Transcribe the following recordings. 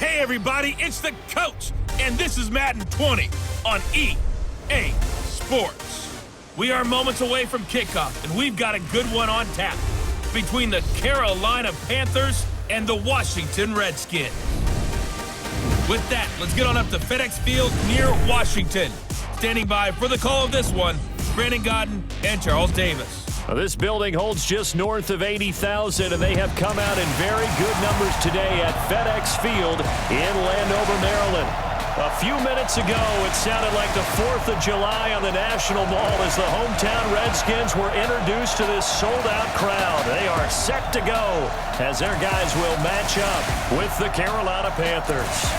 Hey everybody, it's the coach, and this is Madden 20 on EA Sports. We are moments away from kickoff, and we've got a good one on tap between the Carolina Panthers and the Washington Redskins. With that, let's get on up to FedEx Field near Washington. Standing by for the call of this one, Brandon Godden and Charles Davis. Well, this building holds just north of 80,000, and they have come out in very good numbers today at FedEx Field in Landover, Maryland. A few minutes ago, it sounded like the 4th of July on the National Mall as the hometown Redskins were introduced to this sold-out crowd. They are set to go as their guys will match up with the Carolina Panthers.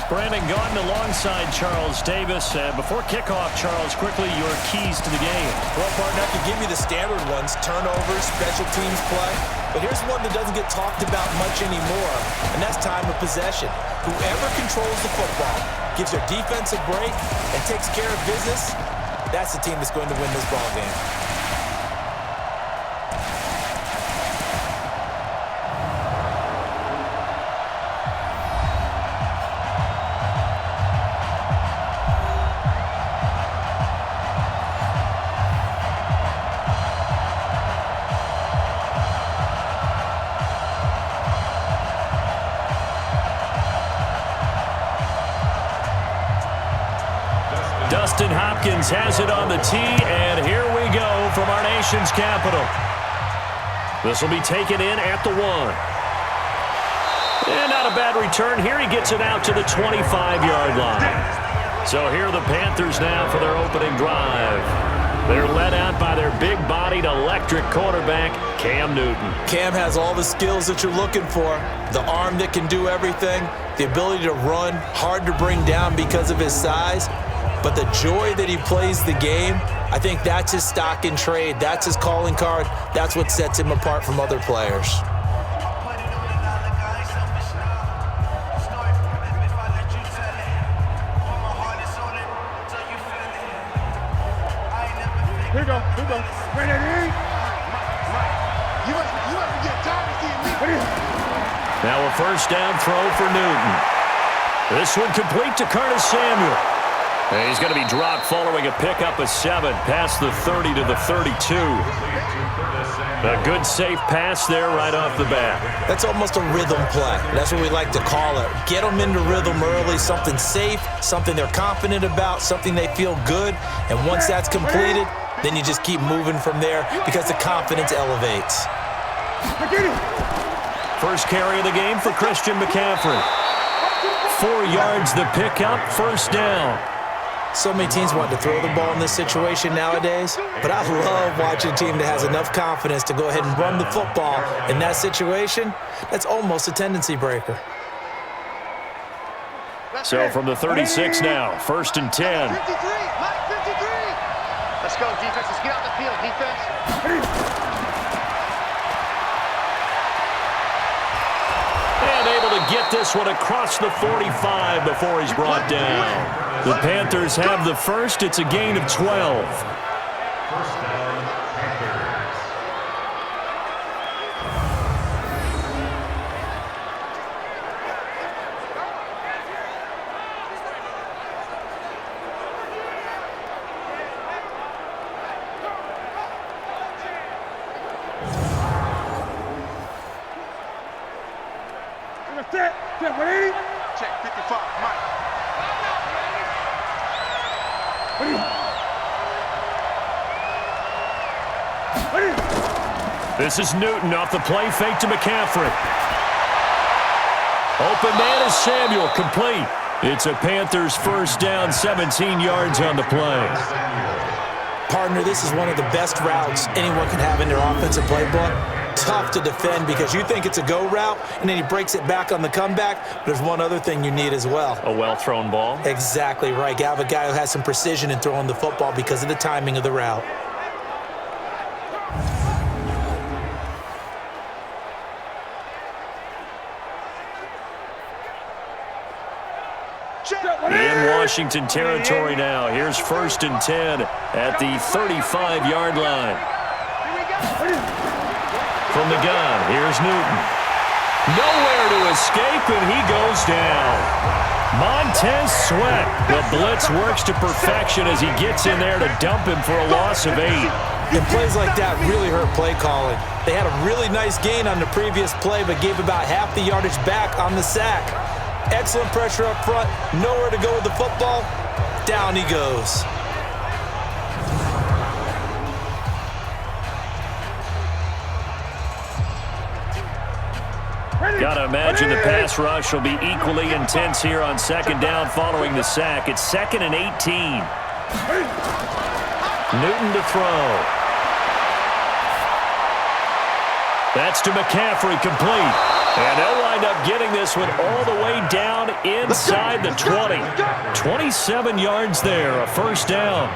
Brandon Gaudin alongside Charles Davis. Before kickoff, Charles, quickly your keys to the game. Well, partner, I could give you the standard ones, turnovers, special teams play. But here's one that doesn't get talked about much anymore, and that's time of possession. Whoever controls the football, gives their defense a break, and takes care of business, that's the team that's going to win this ball game. Dustin Hopkins has it on the tee, and here we go from our nation's capital. This will be taken in at the 1. And not a bad return. Here he gets it out to the 25-yard line. So here are the Panthers now for their opening drive. They're led out by their big-bodied electric quarterback, Cam Newton. Cam has all the skills that you're looking for. The arm that can do everything, the ability to run, hard to bring down because of his size. But the joy that he plays the game, I think that's his stock in trade. That's his calling card. That's what sets him apart from other players. Here we go. Ready? You must get tired of seeing me. Now a first down throw for Newton. This one complete to Curtis Samuel. And he's going to be dropped following a pickup of 7 past the 30 to the 32. A good safe pass there right off the bat. That's almost a rhythm play. That's what we like to call it. Get them into rhythm early, something safe, something they're confident about, something they feel good. And once that's completed, then you just keep moving from there because the confidence elevates. First carry of the game for Christian McCaffrey. 4 yards the pickup, first down. So many teams want to throw the ball in this situation nowadays, but I love watching a team that has enough confidence to go ahead and run the football in that situation. That's almost a tendency breaker. So from the 36 now, first and 10. 53, Mike 53. Let's go, defense. Let's get out the field, defense. And able to get this one across the 45 before he's brought down. The Panthers have the first. It's a gain of 12. First down, Panthers. Ready? Check 55, Mike. This is Newton off the play fake to McCaffrey. Open man is Samuel, complete. It's a Panthers first down, 17 yards on the play. Partner, this is one of the best routes anyone can have in their offensive playbook. Tough to defend because you think it's a go route, and then he breaks it back on the comeback. But there's one other thing you need as well. A well-thrown ball. Exactly right. You have a guy who has some precision in throwing the football because of the timing of the route. In Washington territory now. Here's first and 10 at the 35-yard line. From the gun, here's Newton. Nowhere to escape, and he goes down. Montez Sweat. The blitz works to perfection as he gets in there to dump him for a loss of 8. And plays like that really hurt play calling. They had a really nice gain on the previous play, but gave about half the yardage back on the sack. Excellent pressure up front. Nowhere to go with the football. Down he goes. Got to imagine the pass rush will be equally intense here on second down following the sack. It's 2nd and 18. Newton to throw. That's to McCaffrey, complete. And they'll wind up getting this one all the way down inside the 20. 27 yards there, a first down.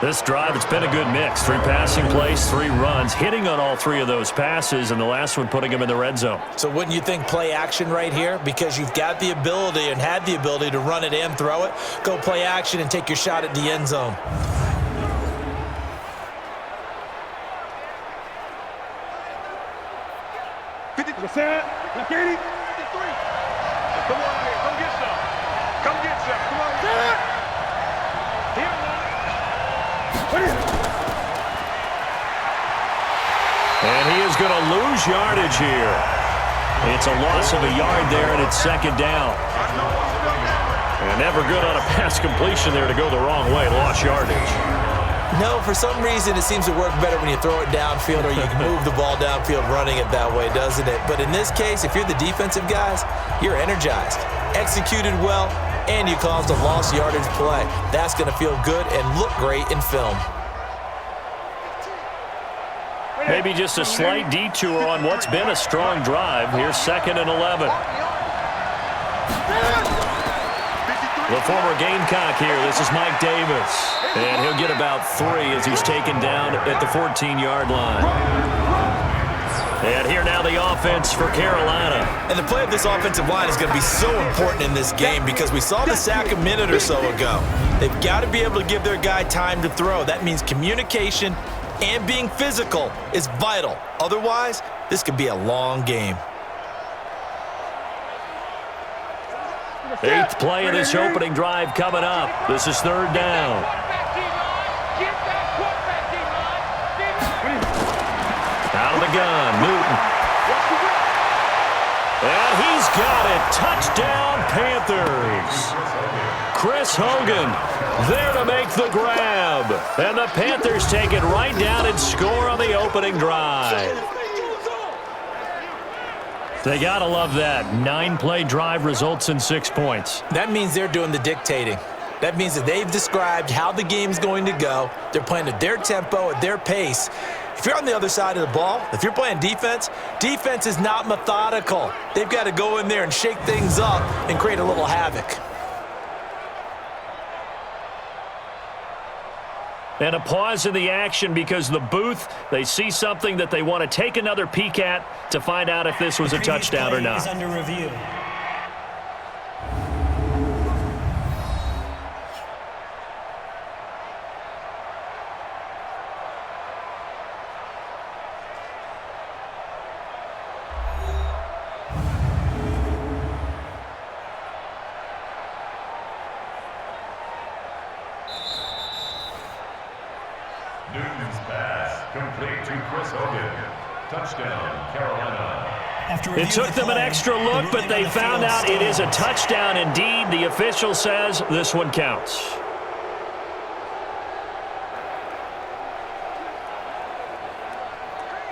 This drive, it's been a good mix. 3 passing plays, 3 runs, hitting on all 3 of those passes, and the last one putting him in the red zone. So wouldn't you think play action right here? Because you've got the ability and had the ability to run it and throw it. Go play action and take your shot at the end zone. Let's get it. 53. Come on here. Come get some. Come get some. Come on. Here. And he is going to lose yardage here. It's a loss of a yard there, and it's second down. And never good on a pass completion there to go the wrong way. Lost yardage. No, for some reason it seems to work better when you throw it downfield or you can move the ball downfield running it that way, doesn't it? But in this case, if you're the defensive guys, you're energized, executed well, and you caused a lost yardage play. That's going to feel good and look great in film. Maybe just a slight detour on what's been a strong drive. Here's 2nd and 11. The former Gamecock here. This is Mike Davis. And he'll get about 3 as he's taken down at the 14-yard line. And here now the offense for Carolina. And the play of this offensive line is going to be so important in this game because we saw the sack a minute or so ago. They've got to be able to give their guy time to throw. That means communication and being physical is vital. Otherwise, this could be a long game. 8th play of this opening drive coming up. This is 3rd down. Out of the gun, Newton. And he's got it. Touchdown, Panthers. Chris Hogan there to make the grab. And the Panthers take it right down and score on the opening drive. They got to love that. 9-play drive results in 6 points. That means they're doing the dictating. That means that they've described how the game's going to go. They're playing at their tempo, at their pace. If you're on the other side of the ball, if you're playing defense, defense is not methodical. They've got to go in there and shake things up and create a little havoc. And a pause in the action because the booth, they see something that they want to take another peek at to find out if this was a touchdown or not. Is under review. Newton's pass complete to Chris Hogan. Touchdown, Carolina. It took them an extra look, but they found out it is a touchdown indeed. The official says this one counts.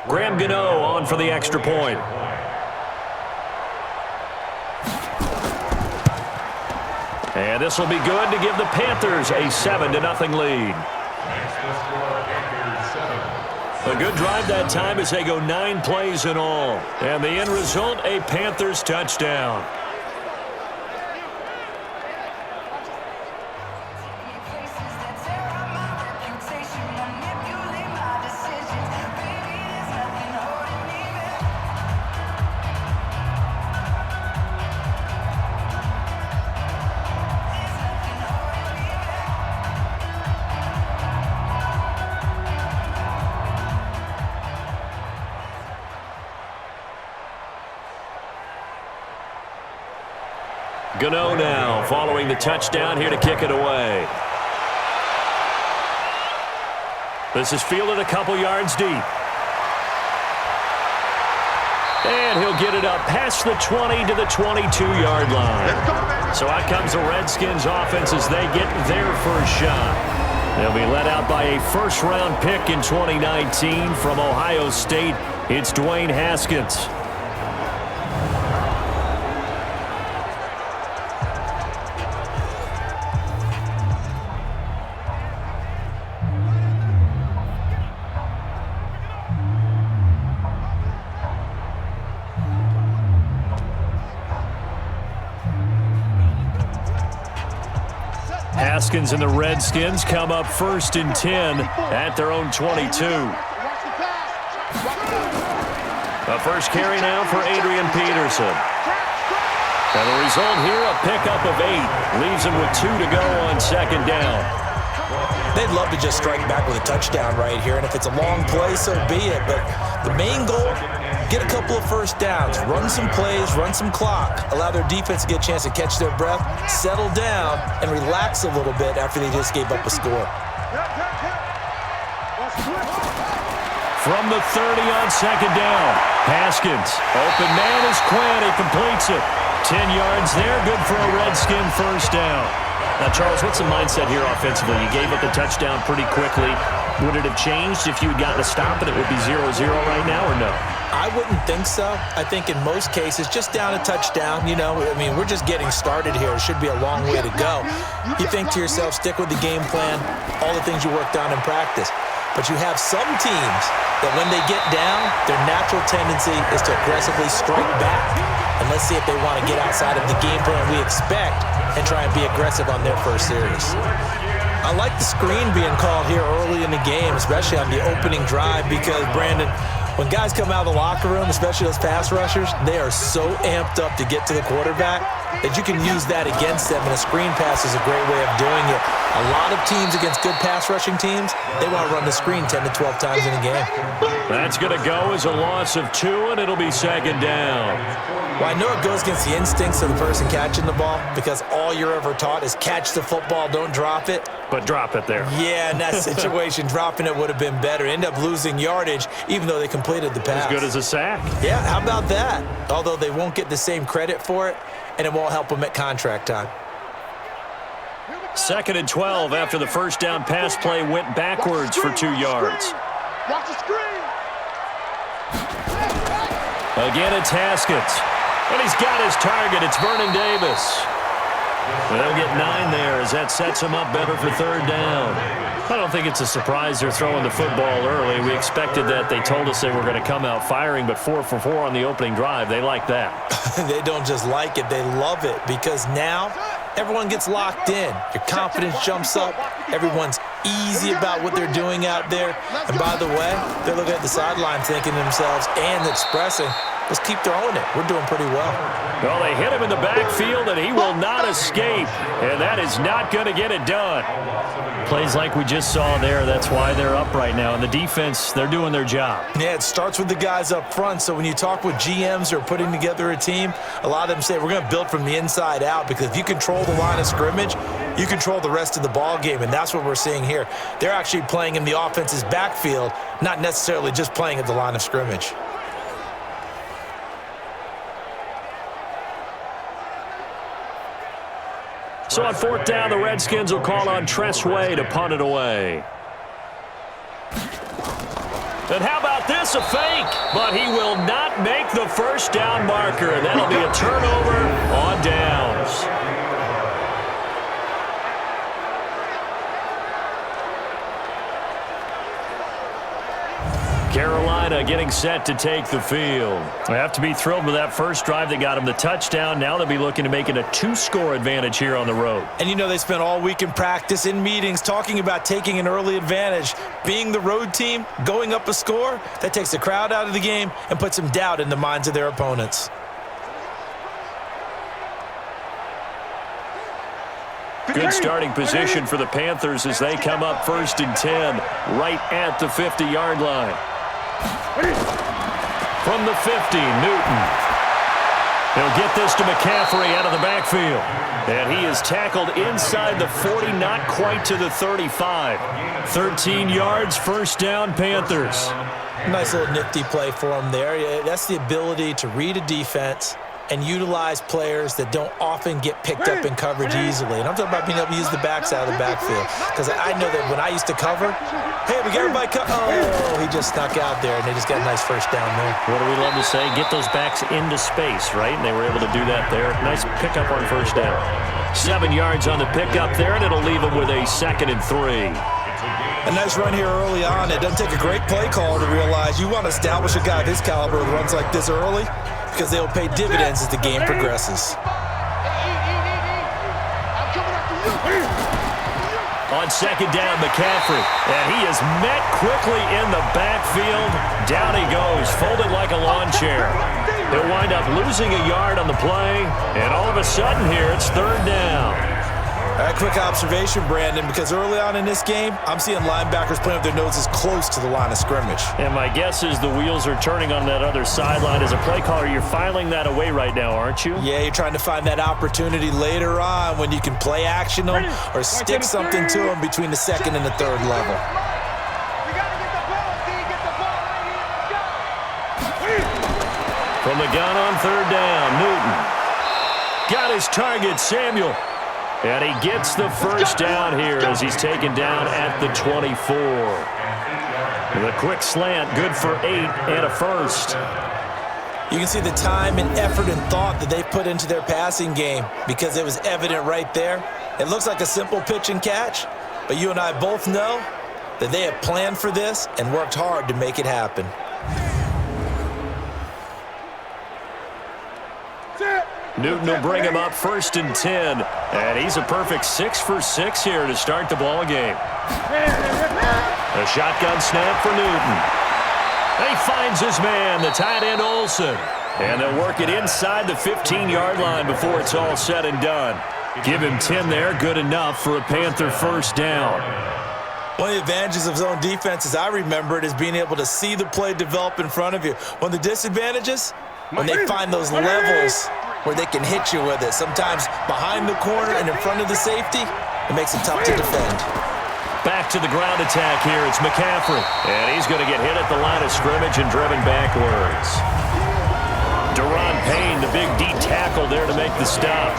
Graham Gano on for the extra point. And this will be good to give the Panthers a 7-0 lead. A good drive that time as they go 9 plays in all. And the end result, a Panthers touchdown. Gano now following the touchdown here to kick it away. This is fielded a couple yards deep. And he'll get it up past the 20 to the 22-yard line. So out comes the Redskins offense as they get their first shot. They'll be led out by a first-round pick in 2019 from Ohio State. It's Dwayne Haskins. Haskins and the Redskins come up 1st and 10 at their own 22. The first carry now for Adrian Peterson. And the result here, a pickup of 8. Leaves him with 2 to go on 2nd down. They'd love to just strike back with a touchdown right here, and if it's a long play, so be it. But the main goal, get a couple of first downs, run some plays, run some clock, allow their defense to get a chance to catch their breath, settle down, and relax a little bit after they just gave up a score. From the 30 on 2nd down, Haskins. Open man is Quinn. He completes it. 10 yards there, good for a Redskin first down. Now, Charles, what's the mindset here offensively? You gave up the touchdown pretty quickly. Would it have changed if you had gotten a stop and it would be 0-0 right now, or no? I wouldn't think so. I think in most cases, just down a touchdown, you know, I mean, we're just getting started here. It should be a long way to go. You think to yourself, stick with the game plan, all the things you worked on in practice. But you have some teams that when they get down, their natural tendency is to aggressively strike back. And let's see if they want to get outside of the game plan we expect and try and be aggressive on their first series. I like the screen being called here early in the game, especially on the opening drive, because, Brandon, when guys come out of the locker room, especially those pass rushers, they are so amped up to get to the quarterback that you can use that against them, and a screen pass is a great way of doing it. A lot of teams against good pass rushing teams, they want to run the screen 10 to 12 times in a game. That's going to go as a loss of 2, and it'll be 2nd down. Well, I know it goes against the instincts of the person catching the ball, because all you're ever taught is catch the football, don't drop it. But drop it there. Yeah, in that situation, dropping it would have been better. End up losing yardage, even though they completed the pass. As good as a sack. Yeah, how about that? Although they won't get the same credit for it, and it won't help them at contract time. 2nd and 12 after the first down pass play went backwards for 2 yards. Watch the screen. Again, it's Haskins. And he's got his target. It's Vernon Davis. They'll get 9 there as that sets him up better for 3rd down. I don't think it's a surprise they're throwing the football early. We expected that. They told us they were going to come out firing, but 4 for 4 on the opening drive. They like that. They don't just like it. They love it, because now everyone gets locked in. Your confidence jumps up. Everyone's easy about what they're doing out there. And by the way, they're looking at the sideline thinking to themselves and expressing, let's keep throwing it. We're doing pretty well. Well, they hit him in the backfield, and he will not escape. And that is not going to get it done. Plays like we just saw there, that's why they're up right now. And the defense, they're doing their job. Yeah, it starts with the guys up front. So when you talk with GMs who are putting together a team, a lot of them say we're going to build from the inside out, because if you control the line of scrimmage, you control the rest of the ball game, and that's what we're seeing here. They're actually playing in the offense's backfield, not necessarily just playing at the line of scrimmage. So on 4th down, the Redskins will call on Tress Way to punt it away. And how about this, a fake? But he will not make the first down marker, and that'll be a turnover on downs. Carolina getting set to take the field. They have to be thrilled with that first drive that got them the touchdown. Now they'll be looking to make it a 2-score advantage here on the road. And you know they spent all week in practice, in meetings, talking about taking an early advantage. Being the road team, going up a score, that takes the crowd out of the game and puts some doubt in the minds of their opponents. Good starting position for the Panthers as they come up 1st and 10 right at the 50-yard line. From the 50, Newton. They'll get this to McCaffrey out of the backfield. And he is tackled inside the 40, not quite to the 35. 13 yards, first down, Panthers. Nice little nifty play for him there. That's the ability to read a defense and utilize players that don't often get picked up in coverage easily. And I'm talking about being able to use the backs out of the backfield. Because I know that when I used to cover, hey, we got everybody oh, he just snuck out there, and they just got a nice first down there. What do we love to say? Get those backs into space, right? And they were able to do that there. Nice pickup on first down. 7 yards on the pickup there, and it'll leave them with a 2nd and 3. A nice run here early on. It doesn't take a great play caller to realize you want to establish a guy of his caliber with runs like this early, because they'll pay dividends as the game progresses. On 2nd down, McCaffrey. And he is met quickly in the backfield. Down he goes, folded like a lawn chair. He'll wind up losing a yard on the play. And all of a sudden here, it's 3rd down. All right, quick observation, Brandon, because early on in this game, I'm seeing linebackers playing with their noses close to the line of scrimmage. And my guess is the wheels are turning on that other sideline. As a play caller, you're filing that away right now, aren't you? Yeah, you're trying to find that opportunity later on when you can play action them or stick something to them between the 2nd and the 3rd level. From the gun on 3rd down, Newton. Got his target, Samuel. And he gets the first down here as he's taken down at the 24. The quick slant, good for 8 and a first. You can see the time and effort and thought that they put into their passing game because it was evident right there. It looks like a simple pitch and catch, but you and I both know that they have planned for this and worked hard to make it happen. Newton will bring him up 1st and 10. And he's a perfect 6 for 6 here to start the ball game. A shotgun snap for Newton. He finds his man, the tight end Olsen. And they'll work it inside the 15-yard line before it's all said and done. Give him 10 there, good enough for a Panther first down. One of the advantages of zone defense, as I remember it, is being able to see the play develop in front of you. One of the disadvantages, when they find those levels where they can hit you with it. Sometimes behind the corner and in front of the safety, it makes it tough to defend. Back to the ground attack here. It's McCaffrey. And he's going to get hit at the line of scrimmage and driven backwards. Deron Payne, the big D tackle there to make the stop.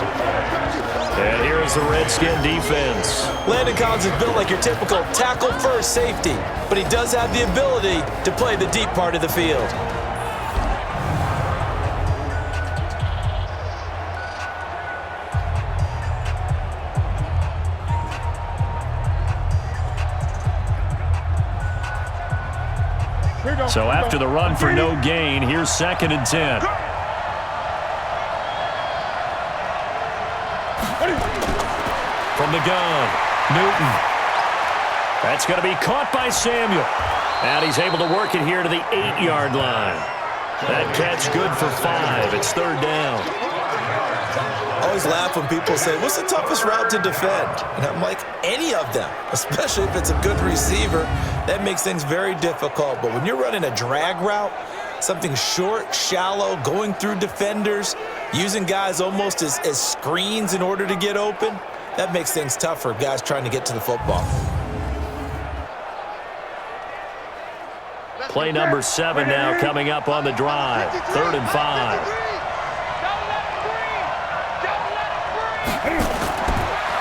And here's the Redskin defense. Landon Collins is built like your typical tackle-first safety, but he does have the ability to play the deep part of the field. So after the run for no gain, here's 2nd and 10. From the gun, Newton. That's going to be caught by Samuel. And he's able to work it here to the 8-yard line. That catch good for 5. It's 3rd down. I always laugh when people say, what's the toughest route to defend? And I'm like, any of them, especially if it's a good receiver. That makes things very difficult. But when you're running a drag route, something short, shallow, going through defenders, using guys almost as screens in order to get open, that makes things tough for guys trying to get to the football. Play number 7 now coming up on the drive. 3rd and 5.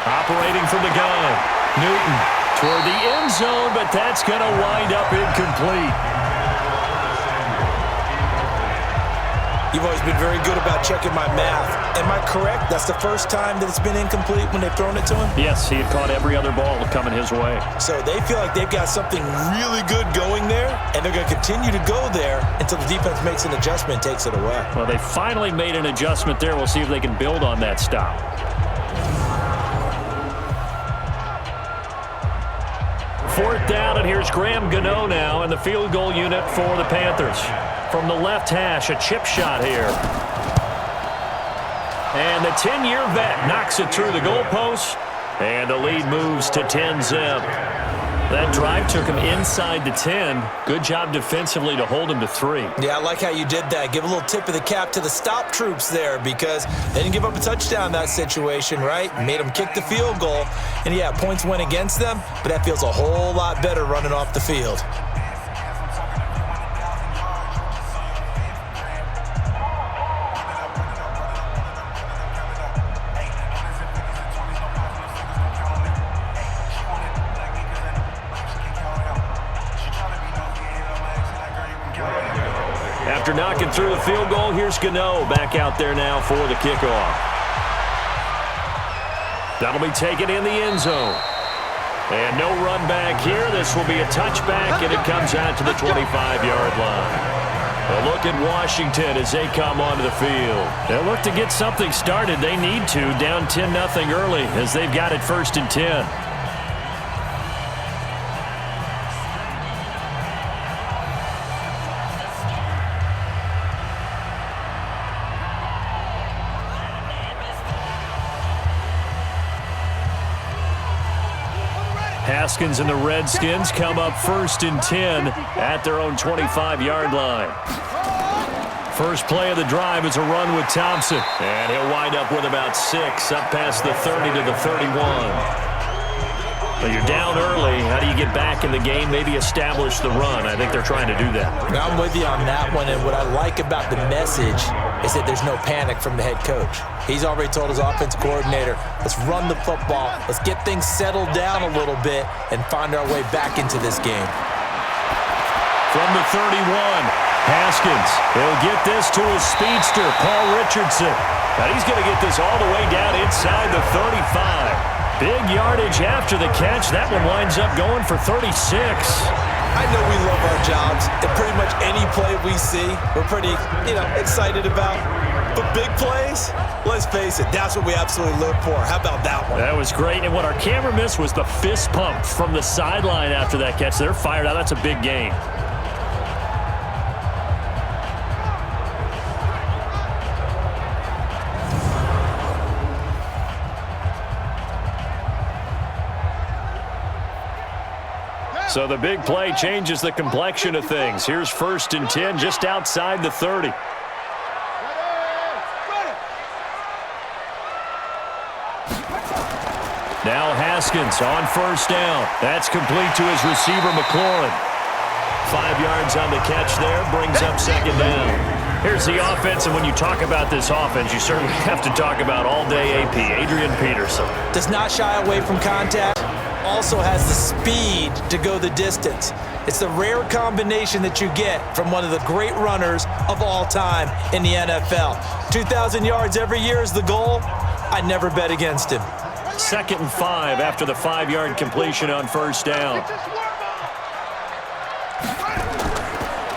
Operating from the gun. Newton toward the end zone, but that's going to wind up incomplete. You've always been very good about checking my math. Am I correct? That's the first time that it's been incomplete when they've thrown it to him? Yes, he had caught every other ball coming his way. So they feel like they've got something really good going there, and they're going to continue to go there until the defense makes an adjustment and takes it away. Well, they finally made an adjustment there. We'll see if they can build on that stop. 4th down, and here's Graham Gano now in the field goal unit for the Panthers. From the left hash, a chip shot here. And the 10-year vet knocks it through the goalpost, and the lead moves to 10-zip. That drive took him inside the 10. Good job defensively to hold him to 3. Yeah, I like how you did that. Give a little tip of the cap to the stop troops there because they didn't give up a touchdown in that situation, right? Made them kick the field goal. And, yeah, points went against them, but that feels a whole lot better running off the field. After knocking through the field goal, here's Gano back out there now for the kickoff. That'll be taken in the end zone. And no run back here. This will be a touchback, and it comes out to the 25-yard line. A look at Washington as they come onto the field. They'll look to get something started. They need to, down 10-0 early as they've got it 1st and 10. Haskins and the Redskins come up 1st and 10 at their own 25-yard line. First play of the drive is a run with Thompson. And he'll wind up with about 6 up past the 30 to the 31. But you're down early. How do you get back in the game, maybe establish the run? I think they're trying to do that. I'm with you on that one, and what I like about the message is that there's no panic from the head coach. He's already told his offense coordinator, let's run the football, let's get things settled down a little bit and find our way back into this game. From the 31, Haskins. He'll get this to his speedster, Paul Richardson. Now he's going to get this all the way down inside the 35. Big yardage after the catch. That one winds up going for 36. I know we love our jobs, and pretty much any play we see, we're pretty, excited about. But big plays, let's face it, that's what we absolutely live for. How about that one? That was great, and what our camera missed was the fist pump from the sideline after that catch. They're fired out. That's a big game. So the big play changes the complexion of things. Here's 1st and 10 just outside the 30. Now Haskins on 1st down. That's complete to his receiver, McLaurin. 5 yards on the catch there, brings up 2nd down. Here's the offense, and when you talk about this offense, you certainly have to talk about all-day AP, Adrian Peterson. Does not shy away from contact. Also has the speed to go the distance. It's the rare combination that you get from one of the great runners of all time in the NFL. 2,000 yards every year is the goal. I'd never bet against him. 2nd and 5 after the 5-yard completion on 1st down.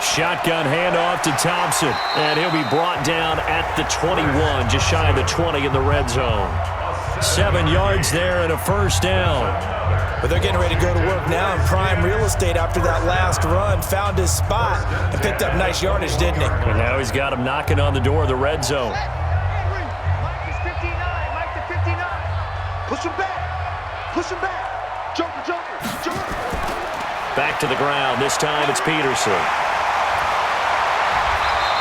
Shotgun handoff to Thompson, and he'll be brought down at the 21, just shy of the 20 in the red zone. 7 yards there and a 1st down. But they're getting ready to go to work now in prime real estate after that last run. Found his spot and picked up nice yardage, didn't he? And now he's got him knocking on the door of the red zone. Mike is 59. Mike to 59. Push him back. Push him back. Joker, Joker, Joker. Back to the ground. This time it's Peterson.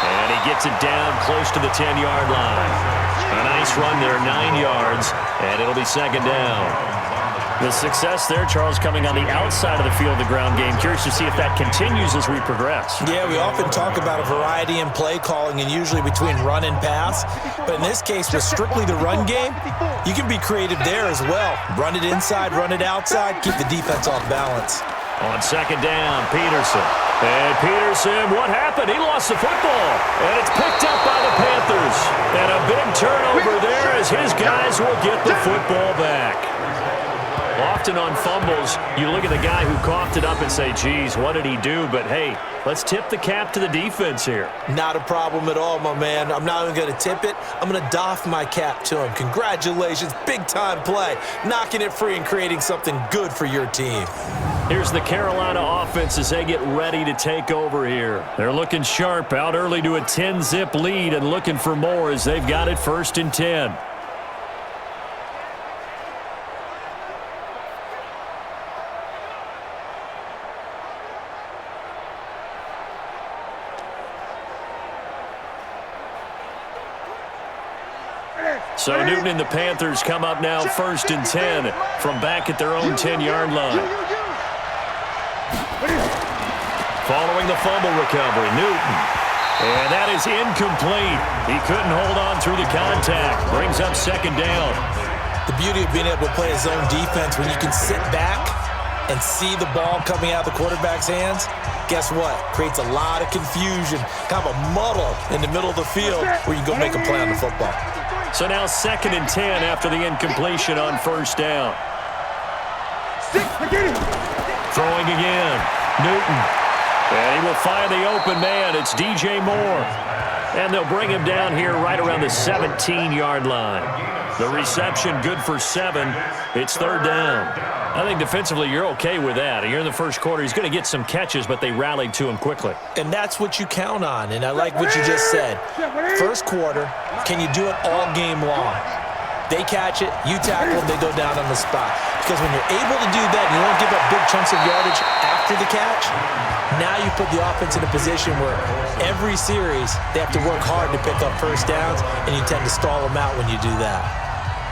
And he gets it down close to the 10-yard line. A nice run there, 9 yards, and it'll be 2nd down. The success there, Charles, coming on the outside of the field, the ground game. Curious to see if that continues as we progress. Yeah, we often talk about a variety in play calling and usually between run and pass. But in this case, with strictly the run game, you can be creative there as well. Run it inside, run it outside, keep the defense off balance. On 2nd down, Peterson. And Peterson, what happened? He lost the football. And it's picked up by the Panthers. And a big turnover there as his guys will get the football back. Often on fumbles, you look at the guy who coughed it up and say, geez, what did he do? But, hey, let's tip the cap to the defense here. Not a problem at all, my man. I'm not even going to tip it. I'm going to doff my cap to him. Congratulations. Big-time play. Knocking it free and creating something good for your team. Here's the Carolina offense as they get ready to take over here. They're looking sharp, out early to a 10-zip lead and looking for more as they've got it 1st and 10. So Newton and the Panthers come up now 1st and 10 from back at their own 10-yard line. Following the fumble recovery, Newton. And that is incomplete. He couldn't hold on through the contact. Brings up 2nd down. The beauty of being able to play a zone defense when you can sit back and see the ball coming out of the quarterback's hands, guess what? Creates a lot of confusion, kind of a muddle in the middle of the field where you can go make a play on the football. So now 2nd and 10 after the incompletion on 1st down. Throwing again. Newton. And he will find the open man. It's DJ Moore. And they'll bring him down here right around the 17-yard line. The reception good for 7. It's 3rd down. I think defensively you're okay with that. Here in the first quarter, he's going to get some catches, but they rallied to him quickly. And that's what you count on, and I like what you just said. First quarter, can you do it all game long? They catch it, you tackle them, they go down on the spot. Because when you're able to do that, and you don't give up big chunks of yardage after the catch, now you put the offense in a position where every series they have to work hard to pick up first downs, and you tend to stall them out when you do that.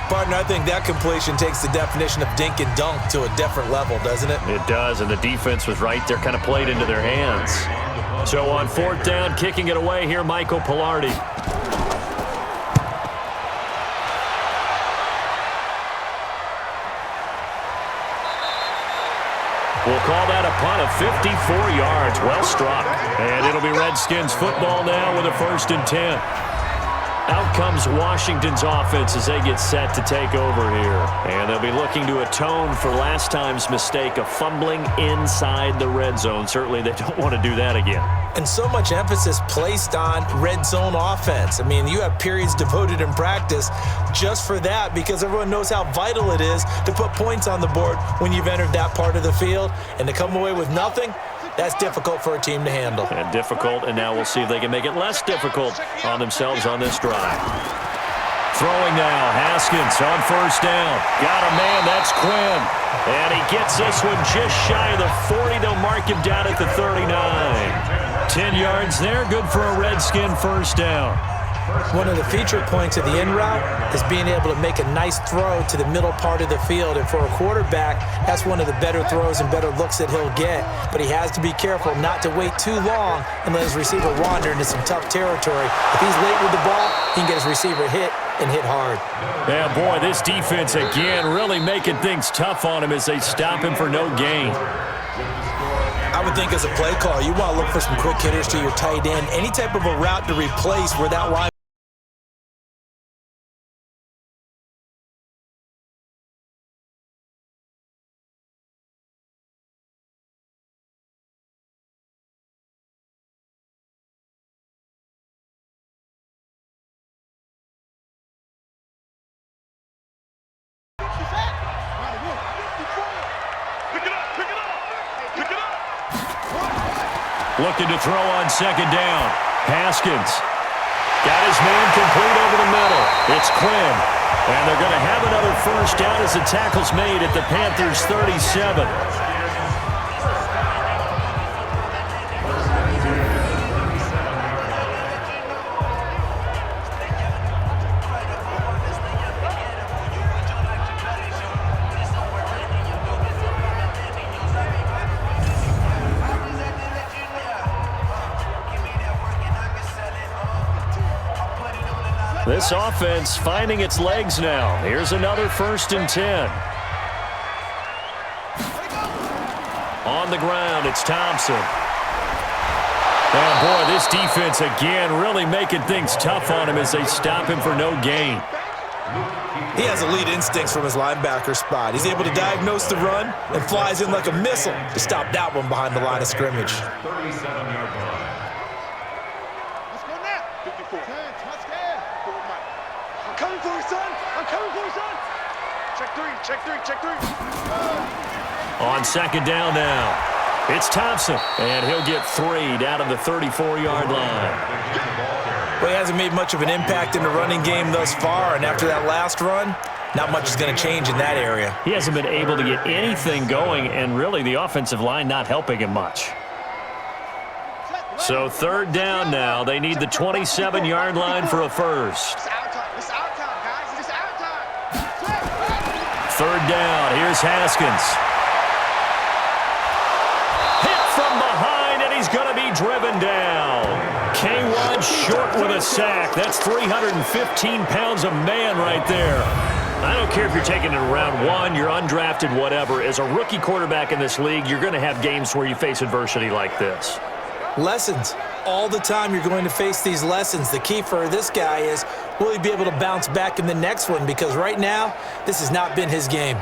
Partner, I think that completion takes the definition of dink and dunk to a different level, doesn't it? It does, and the defense was right there, kind of played into their hands. So on 4th down, kicking it away here, Michael Pilardi. We'll call that a punt of 54 yards. Well struck. And it'll be Redskins football now with a 1st and 10. Out comes Washington's offense as they get set to take over here. And they'll be looking to atone for last time's mistake of fumbling inside the red zone. Certainly they don't want to do that again. And so much emphasis placed on red zone offense. I mean, you have periods devoted in practice just for that because everyone knows how vital it is to put points on the board when you've entered that part of the field. And to come away with nothing, that's difficult for a team to handle. And difficult, and now we'll see if they can make it less difficult on themselves on this drive. Throwing now, Haskins on 1st down. Got a man, that's Quinn. And he gets this one just shy of the 40. They'll mark him down at the 39. 10 yards there, good for a Redskin 1st down. One of the feature points of the in route is being able to make a nice throw to the middle part of the field. And for a quarterback, that's one of the better throws and better looks that he'll get. But he has to be careful not to wait too long and let his receiver wander into some tough territory. If he's late with the ball, he can get his receiver hit and hit hard. Yeah, boy, this defense again really making things tough on him as they stop him for no gain. I would think as a play call, you want to look for some quick hitters to your tight end. Any type of a route to replace where that line. Looking to throw on 2nd down. Haskins got his man complete over the middle. It's Quinn. And they're going to have another 1st down as the tackle's made at the Panthers' 37. This offense finding its legs now. Here's another 1st and 10. On the ground, it's Thompson. And boy, this defense again really making things tough on him as they stop him for no gain. He has elite instincts from his linebacker spot. He's able to diagnose the run and flies in like a missile to stop that one behind the line of scrimmage. 37-yard line. Let's go now. 54. 10, touchdown. I'm coming for you, son. I'm coming for you, son. Check 3, check 3, check 3. On 2nd down now, it's Thompson, and he'll get 3 down to the 34-yard line. Well, he hasn't made much of an impact in the running game thus far, and after that last run, not much is going to change in that area. He hasn't been able to get anything going, and really the offensive line not helping him much. So 3rd down now. They need the 27-yard line for a first. It's our time. It's our time, guys. It's third down. Here's Haskins. Hit from behind, and he's going to be driven down. K1 short with a sack. That's 315 pounds of man right there. I don't care if you're taking it in round one, you're undrafted, whatever. As a rookie quarterback in this league, you're going to have games where you face adversity like this. Lessons. All the time you're going to face these lessons. The key for this guy is, will he be able to bounce back in the next one? Because right now, this has not been his game.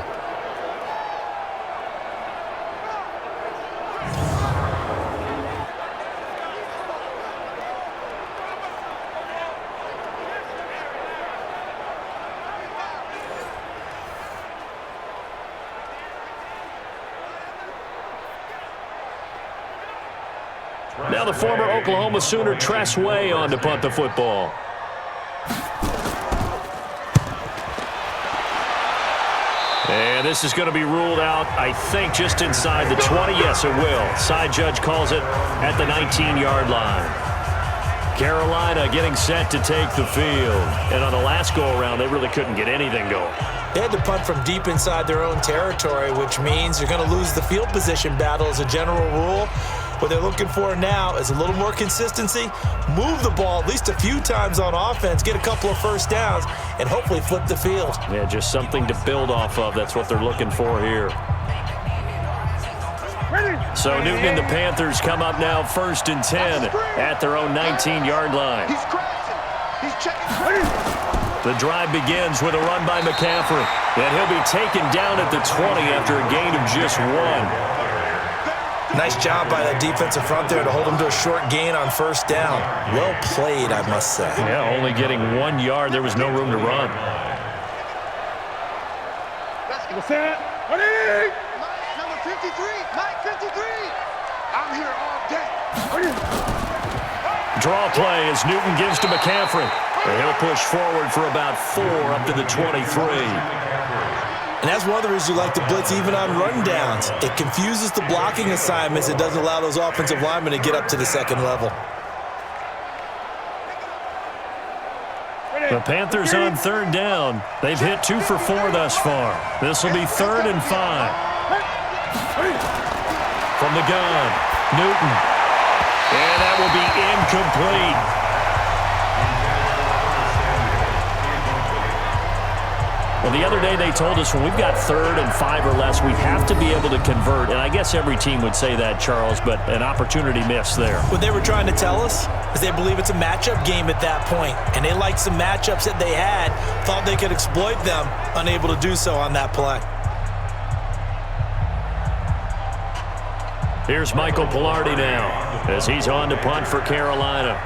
Now the former Oklahoma Sooner Tress Way on to punt the football. And this is going to be ruled out, I think, just inside the 20. Yes, it will. Side judge calls it at the 19-yard line. Carolina getting set to take the field. And on the last go-around, they really couldn't get anything going. They had to punt from deep inside their own territory, which means you're going to lose the field position battle as a general rule. What they're looking for now is a little more consistency, move the ball at least a few times on offense, get a couple of first downs, and hopefully flip the field. Yeah, just something to build off of. That's what they're looking for here. So Newton and the Panthers come up now 1st and 10 at their own 19-yard line. He's crashing. He's checking. The drive begins with a run by McCaffrey. And he'll be taken down at the 20 after a gain of just 1. Nice job by that defensive front there to hold him to a short gain on first down. Well played, I must say. Yeah, only getting 1 yard. There was no room to run. What's that? Ready? Number 53. Mike 53. I'm here all day. Draw play as Newton gives to McCaffrey. And he'll push forward for about 4 up to the 23. And that's one of the reasons you like to blitz even on run downs. It confuses the blocking assignments. It doesn't allow those offensive linemen to get up to the second level. The Panthers on third down. They've hit 2 for 4 thus far. This will be 3rd and 5. From the gun, Newton. And that will be incomplete. Well, the other day they told us when we've got 3rd and 5 or less, we have to be able to convert. And I guess every team would say that, Charles, but an opportunity missed there. What they were trying to tell us is they believe it's a matchup game at that point. And they liked some matchups that they had, thought they could exploit them, unable to do so on that play. Here's Michael Pilardi now as he's on to punt for Carolina.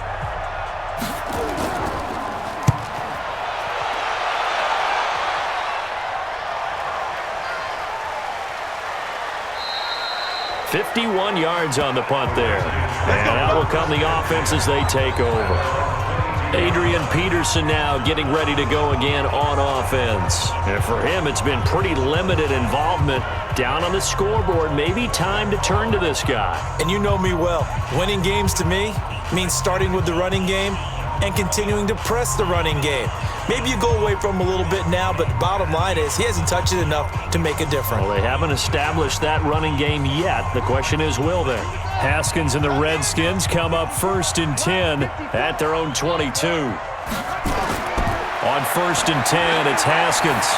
$51 yards on the punt there. And out will come the offense as they take over. Adrian Peterson now getting ready to go again on offense. And for him, it's been pretty limited involvement down on the scoreboard. Maybe time to turn to this guy. And you know me well. Winning games to me means starting with the running game and continuing to press the running game. Maybe you go away from him a little bit now, but the bottom line is he hasn't touched it enough to make a difference. Well, they haven't established that running game yet. The question is, will they? Haskins and the Redskins come up 1st and 10 at their own 22. On 1st and 10, it's Haskins.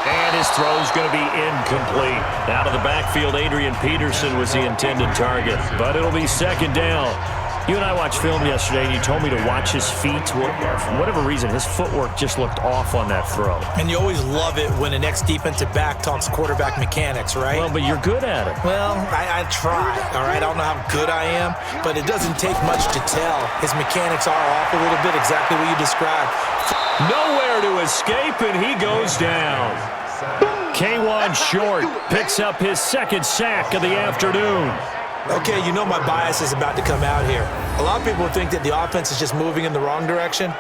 And his throw's going to be incomplete. Out of the backfield, Adrian Peterson was the intended target, but it'll be 2nd down. You and I watched film yesterday, and you told me to watch his feet. For whatever reason, his footwork just looked off on that throw. And you always love it when an ex-defensive back talks quarterback mechanics, right? Well, but you're good at it. Well, I try, all right? I don't know how good I am, but it doesn't take much to tell. His mechanics are off a little bit, exactly what you described. Nowhere to escape, and he goes down. K1 short picks up his 2nd sack of the afternoon. Okay, you know my bias is about to come out here. A lot of people think that the offense is just moving in the wrong direction.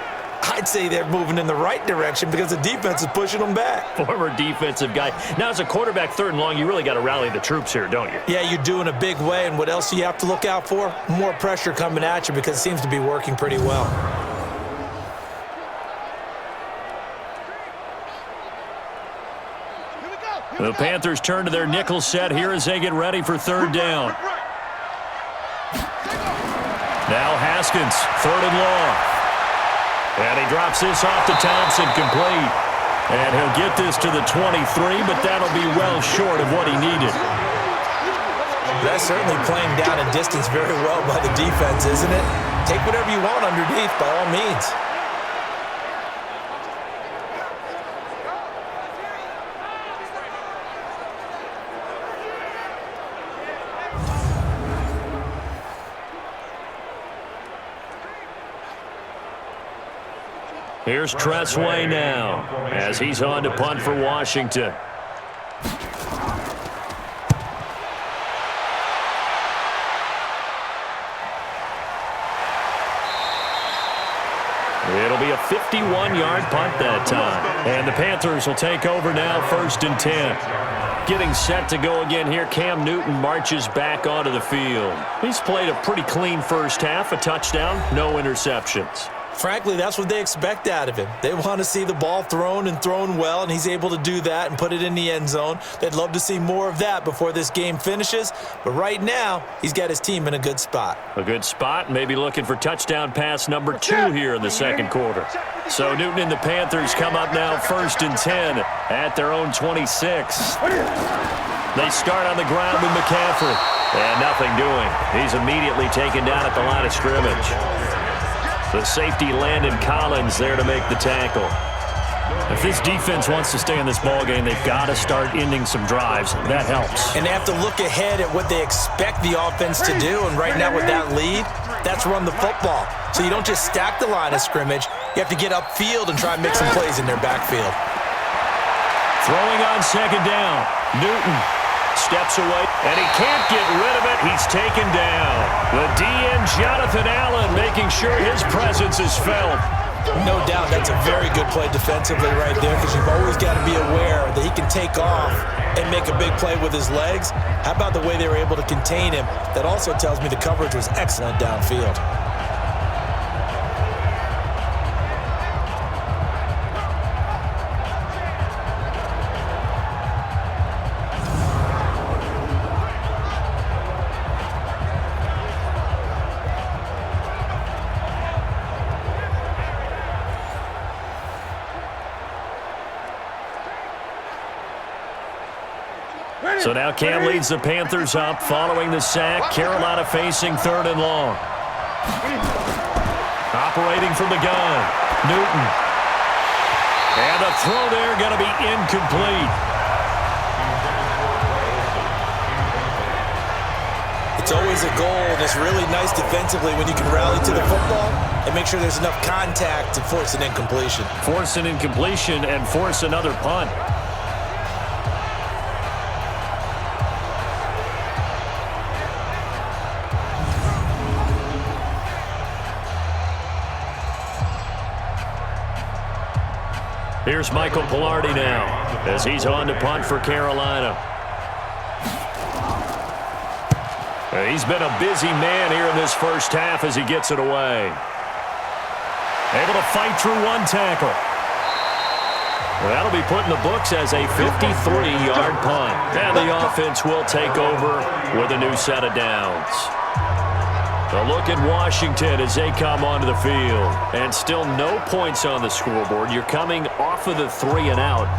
I'd say they're moving in the right direction because the defense is pushing them back. Former defensive guy. Now, as a quarterback 3rd and long, you really got to rally the troops here, don't you? Yeah, you do in a big way. And what else do you have to look out for? More pressure coming at you because it seems to be working pretty well. The Panthers turn to their nickel set here as they get ready for third down. Now Haskins, third and long. And he drops this off to Thompson, complete. And he'll get this to the 23, but that'll be well short of what he needed. That's certainly playing down a distance very well by the defense, isn't it? Take whatever you want underneath, by all means. Here's Tressway now as he's on to punt for Washington. It'll be a 51-yard punt that time. And the Panthers will take over now, 1st and 10. Getting set to go again here, Cam Newton marches back onto the field. He's played a pretty clean first half, a touchdown, no interceptions. Frankly, that's what they expect out of him. They want to see the ball thrown and thrown well, and he's able to do that and put it in the end zone. They'd love to see more of that before this game finishes, but right now, he's got his team in a good spot. A good spot, maybe looking for touchdown pass number 2 here in the second quarter. So Newton and the Panthers come up now 1st and 10 at their own 26. They start on the ground with McCaffrey, and nothing doing. He's immediately taken down at the line of scrimmage. The safety, Landon Collins, there to make the tackle. If this defense wants to stay in this ballgame, they've got to start ending some drives. That helps. And they have to look ahead at what they expect the offense to do. And right now with that lead, that's run the football. So you don't just stack the line of scrimmage. You have to get upfield and try and make some plays in their backfield. Throwing on second down. Newton steps away, and he can't get rid of it. He's taken down. The DN, Jonathan Allen, making sure his presence is felt. No doubt that's a very good play defensively right there, because you've always got to be aware that he can take off and make a big play with his legs. How about the way they were able to contain him? That also tells me the coverage was excellent downfield. So now Cam leads the Panthers up following the sack. Carolina facing 3rd and long. Operating from the gun, Newton. And the throw there going to be incomplete. It's always a goal, and it's really nice defensively when you can rally to the football and make sure there's enough contact to force an incompletion. Force an incompletion and force another punt. Here's Michael Pilardi now as he's on to punt for Carolina. He's been a busy man here in this first half as he gets it away. Able to fight through one tackle. That'll be put in the books as a 53-yard punt. And the offense will take over with a new set of downs. A look at Washington as they come onto the field. And still no points on the scoreboard. You're coming off of the 3 and out.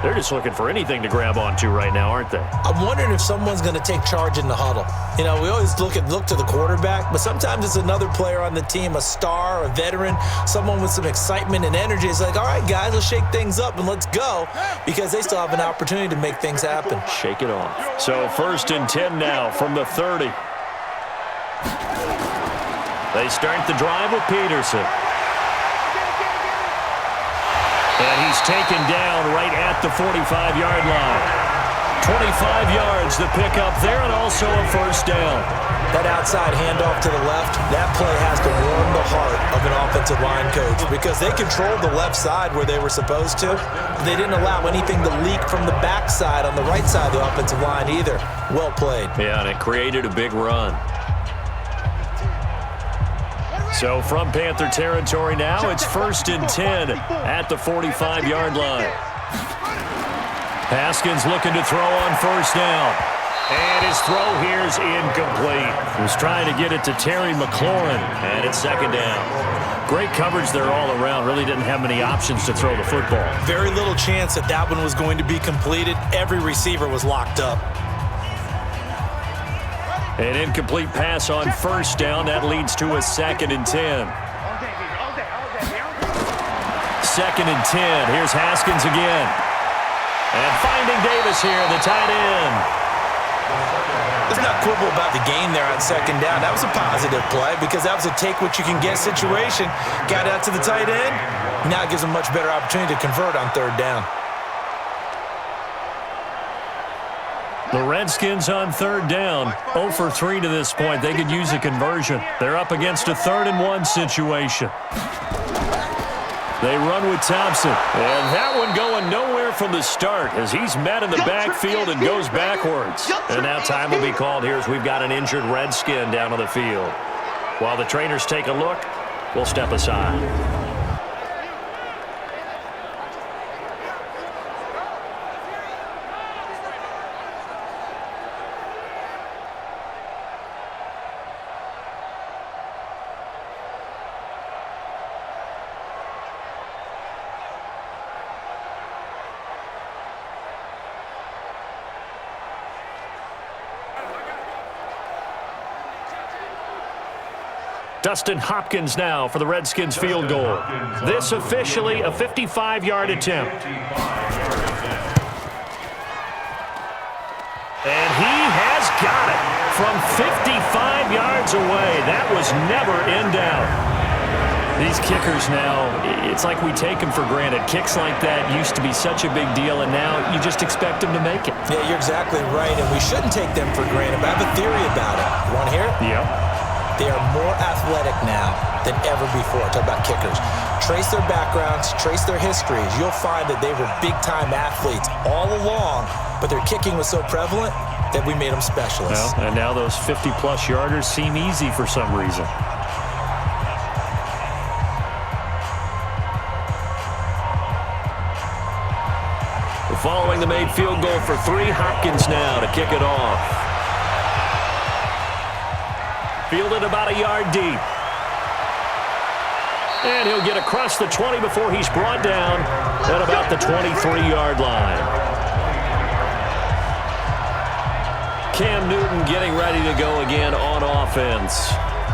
They're just looking for anything to grab onto right now, aren't they? I'm wondering if someone's going to take charge in the huddle. You know, we always look to the quarterback, but sometimes it's another player on the team, a star, a veteran, someone with some excitement and energy. It's like, all right, guys, let's shake things up and let's go, because they still have an opportunity to make things happen. Shake it off. So 1st and 10 now from the 30. They start the drive with Peterson. And he's taken down right at the 45-yard line. 25 yards the pickup there, and also a 1st down. That outside handoff to the left, that play has to warm the heart of an offensive line coach, because they controlled the left side where they were supposed to. They didn't allow anything to leak from the backside on the right side of the offensive line either. Well played. Yeah, and it created a big run. So from Panther territory now, it's 1st and 10 at the 45-yard line. Haskins looking to throw on first down. And his throw here is incomplete. He was trying to get it to Terry McLaurin, and it's second down. Great coverage there all around. Really didn't have many options to throw the football. Very little chance that that one was going to be completed. Every receiver was locked up. An incomplete pass on first down. That leads to a 2nd and 10. 2nd and 10. Here's Haskins again. And finding Davis here, the tight end. There's not quibble about the gain there on second down. That was a positive play because that was a take-what-you-can-get situation. Got out to the tight end. Now it gives them a much better opportunity to convert on third down. The Redskins on third down, 0 for 3 to this point. They could use a conversion. They're up against a 3rd and 1 situation. They run with Thompson. And that one going nowhere from the start as he's met in the backfield and goes backwards. And now time will be called here as we've got an injured Redskin down on the field. While the trainers take a look, we'll step aside. Dustin Hopkins now for the Redskins field goal. This officially a 55-yard attempt. And he has got it from 55 yards away. That was never in doubt. These kickers now, it's like we take them for granted. Kicks like that used to be such a big deal, and now you just expect them to make it. Yeah, you're exactly right, and we shouldn't take them for granted, but I have a theory about it. You want to hear it? Yeah. They are more athletic now than ever before. Talk about kickers. Trace their backgrounds, trace their histories. You'll find that they were big-time athletes all along, but their kicking was so prevalent that we made them specialists. Well, and now those 50-plus yarders seem easy for some reason. Following the made field goal for 3, Hopkins now to kick it off. Fielded about a yard deep. And he'll get across the 20 before he's brought down at about the 23-yard line. Cam Newton getting ready to go again on offense.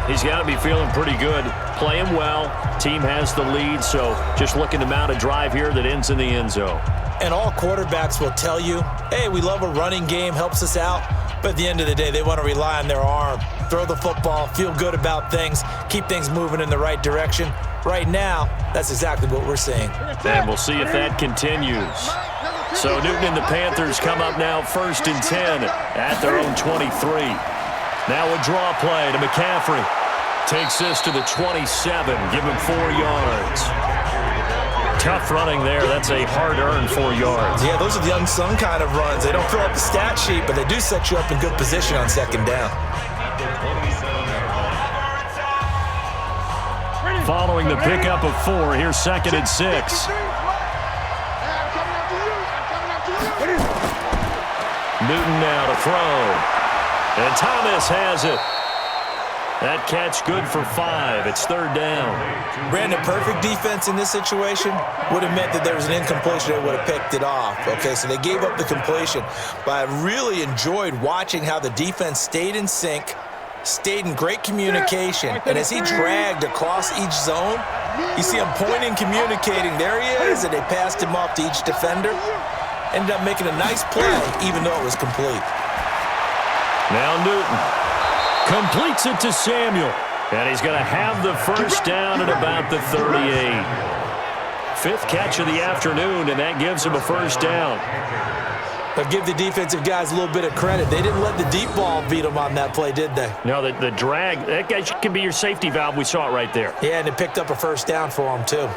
He's got to be feeling pretty good. Playing well. Team has the lead, so just looking to mount a drive here that ends in the end zone. And all quarterbacks will tell you, hey, we love a running game, helps us out. But at the end of the day, they want to rely on their arm. Throw the football, feel good about things, keep things moving in the right direction. Right now, that's exactly what we're seeing. And we'll see if that continues. So Newton and the Panthers come up now 1st and 10 at their own 23. Now a draw play to McCaffrey. Takes this to the 27, give him 4 yards. Tough running there. That's a hard-earned 4 yards. Yeah, those are the unsung kind of runs. They don't fill up the stat sheet, but they do set you up in good position on second down. Following the pickup of 4, here's 2nd and 6. Newton now to throw. And Thomas has it. That catch good for 5. It's 3rd down. Brandon, perfect defense in this situation would have meant that there was an incompletion. They would have picked it off. Okay, so they gave up the completion. But I really enjoyed watching how the defense stayed in sync, stayed in great communication. And as he dragged across each zone, you see him pointing, communicating. There he is, and they passed him off to each defender. Ended up making a nice play, even though it was complete. Now Newton completes it to Samuel. And he's going to have the first down at about the 38. 5th catch of the afternoon, and that gives him a first down. But give the defensive guys a little bit of credit. They didn't let the deep ball beat them on that play, did they? No, the drag, that guy can be your safety valve. We saw it right there. Yeah, and it picked up a first down for him, too.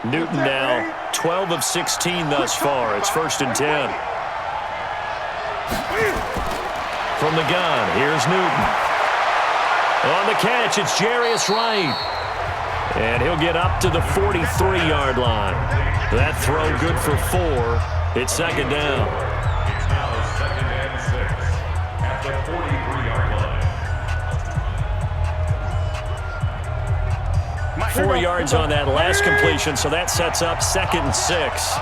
Newton now 12 of 16 thus far. It's 1st and 10. From the gun, here's Newton. On the catch, it's Jarius Wright. And he'll get up to the 43-yard line. That throw good for 4. It's second down. It's now 2nd and 6 at the 43-yard line. 4 yards on that last completion, so that sets up 2nd and 6.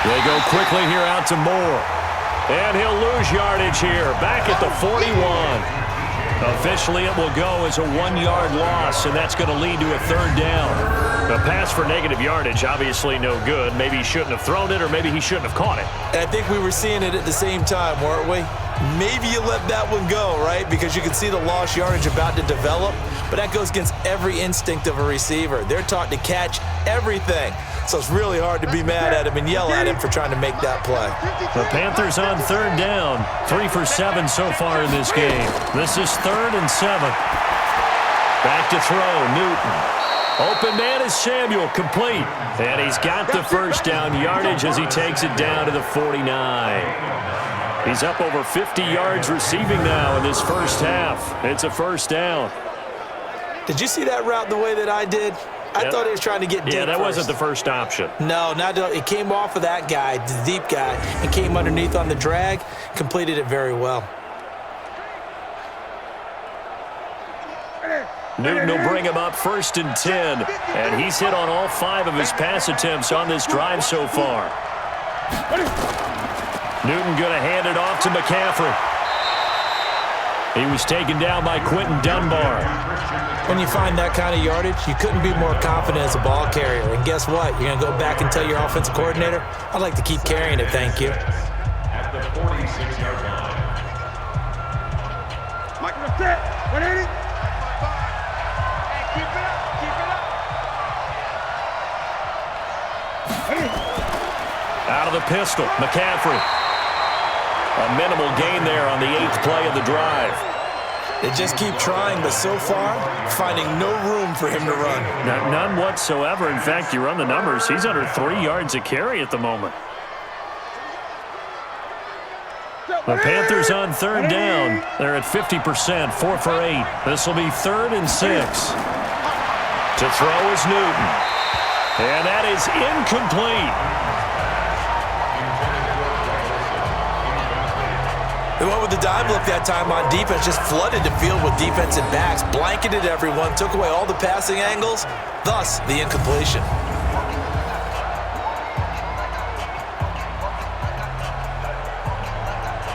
They go quickly here out to Moore. And he'll lose yardage here, back at the 41. Officially, it will go as a 1-yard loss, and that's going to lead to a 3rd down. A pass for negative yardage, obviously no good. Maybe he shouldn't have thrown it, or maybe he shouldn't have caught it. And I think we were seeing it at the same time, weren't we? Maybe you let that one go, right? Because you can see the lost yardage about to develop, but that goes against every instinct of a receiver. They're taught to catch everything. So it's really hard to be mad at him and yell at him for trying to make that play. The Panthers on 3rd down. 3 for 7 so far in this game. This is 3rd and 7. Back to throw, Newton. Open man is Samuel, complete. And he's got the first down yardage as he takes it down to the 49. He's up over 50 yards receiving now in this first half. It's a first down. Did you see that route the way that I did? I thought he was trying to get deep. Yeah, that first. wasn't the first option. No, it came off of that guy, the deep guy, and came underneath on the drag, completed it very well. Newton will bring him up 1st and 10, and he's hit on all 5 of his pass attempts on this drive so far. Newton going to hand it off to McCaffrey. He was taken down by Quentin Dunbar. When you find that kind of yardage, you couldn't be more confident as a ball carrier. And guess what? You're going to go back and tell your offensive coordinator, I'd like to keep carrying it, thank you. At the 46-yard line. Mike, 180. Keep it up, keep it up. Out of the pistol, McCaffrey. A minimal gain there on the 8th play of the drive. They just keep trying, but so far, finding no room for him to run. None whatsoever. In fact, you run the numbers, he's under 3 yards a carry at the moment. The Panthers on 3rd down. They're at 50%, 4 for 8. This will be 3rd and 6. To throw is Newton. And that is incomplete. They went with the dime look that time on defense, just flooded the field with defensive backs, blanketed everyone, took away all the passing angles, thus the incompletion.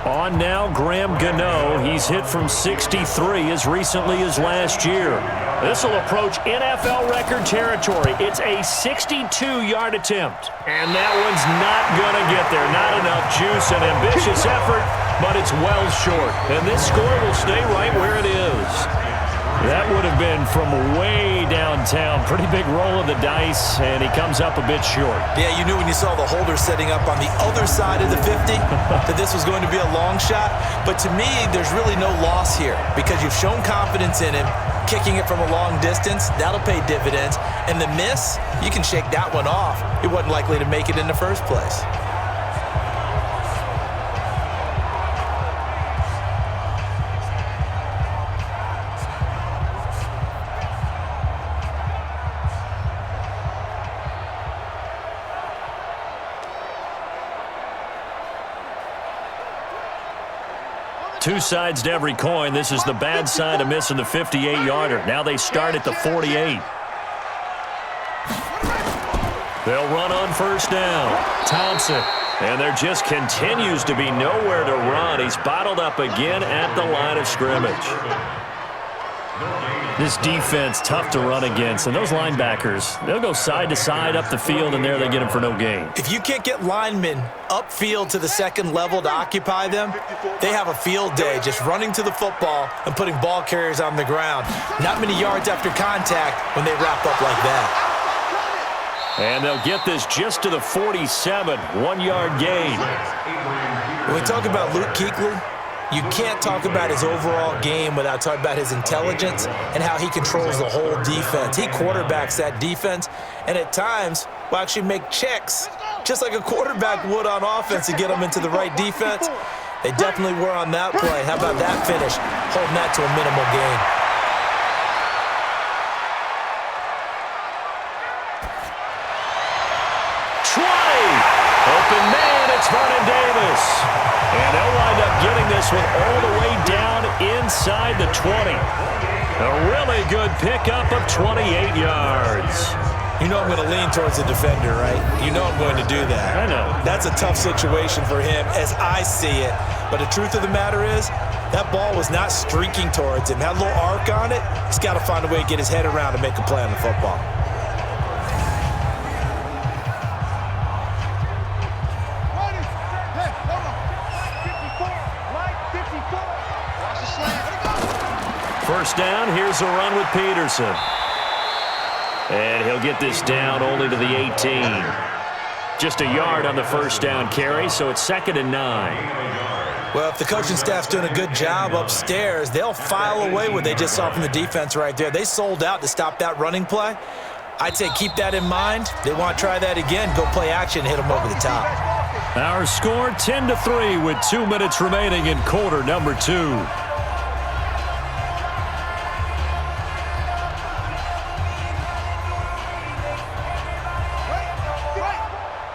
On now, Graham Gano. He's hit from 63 as recently as last year. This will approach NFL record territory. It's a 62-yard attempt. And that one's not going to get there. Not enough juice, an ambitious effort, but it's well short. And this score will stay right where it is. That would have been from way downtown. Pretty big roll of the dice, and he comes up a bit short. Yeah, you knew when you saw the holder setting up on the other side of the 50 that this was going to be a long shot. But to me, there's really no loss here because you've shown confidence in him. Kicking it from a long distance, that'll pay dividends. And the miss, you can shake that one off. He wasn't likely to make it in the first place. Two sides to every coin. This is the bad side of missing the 58-yarder. Now they start at the 48. They'll run on 1st down. Thompson. And there just continues to be nowhere to run. He's bottled up again at the line of scrimmage. This defense, tough to run against. And those linebackers, they'll go side to side up the field, and there they get them for no gain. If you can't get linemen upfield to the second level to occupy them, they have a field day just running to the football and putting ball carriers on the ground. Not many yards after contact when they wrap up like that. And they'll get this just to the 47, 1-yard gain. When we talk about Luke Kuechly, you can't talk about his overall game without talking about his intelligence and how he controls the whole defense. He quarterbacks that defense and at times will actually make checks just like a quarterback would on offense to get them into the right defense. They definitely were on that play. How about that finish? Holding that to a minimal gain. Open man, it's Vernon Davis. And they'll wind up getting this one all the way down inside the 20. A really good pickup of 28 yards. You know I'm going to lean towards the defender, right? You know I'm going to do that. I know. That's a tough situation for him as I see it. But the truth of the matter is, that ball was not streaking towards him. Had a little arc on it. He's got to find a way to get his head around and make a play on the football. First down, here's a run with Peterson. And he'll get this down only to the 18. Just a yard on the first down carry, so it's 2nd and 9. Well, if the coaching staff's doing a good job upstairs, they'll file away what they just saw from the defense right there. They sold out to stop that running play. I'd say keep that in mind. They want to try that again, go play action, hit them over the top. Our score 10-3 with 2 minutes remaining in quarter number 2.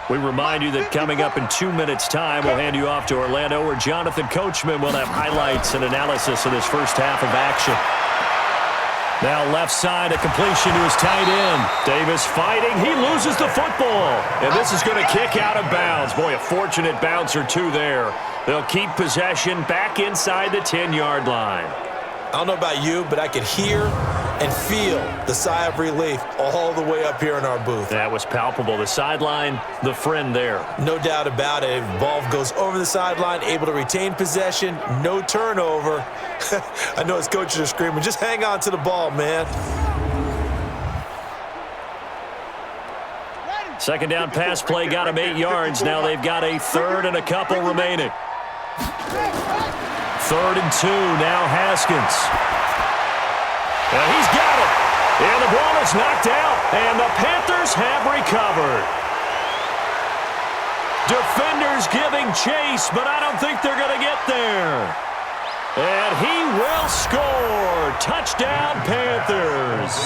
We remind you that coming up in 2 minutes' time, we'll hand you off to Orlando, where Jonathan Coachman will have highlights and analysis of this first half of action. Now left side, a completion to his tight end. Davis fighting. He loses the football. And this is going to kick out of bounds. Boy, a fortunate bounce or two there. They'll keep possession back inside the 10-yard line. I don't know about you, but I could hear and feel the sigh of relief all the way up here in our booth. That was palpable. The sideline, the friend there. No doubt about it. Ball goes over the sideline, able to retain possession, no turnover. I know his coaches are screaming, just hang on to the ball, man. Second down pass play got him 8 yards. Now they've got a third and a couple remaining. 3rd and 2, now Haskins. And he's got it. And the ball is knocked out. And the Panthers have recovered. Defenders giving chase, but I don't think they're going to get there. And he will score. Touchdown, Panthers.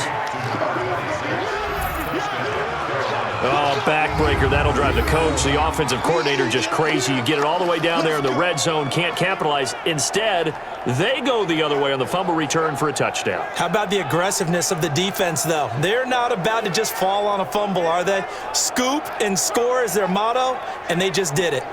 Oh, backbreaker. That'll drive the coach, the offensive coordinator, just crazy. You get it all the way down there in the red zone, can't capitalize. Instead, they go the other way on the fumble return for a touchdown. How about the aggressiveness of the defense, though? They're not about to just fall on a fumble, are they? Scoop and score is their motto, and they just did it.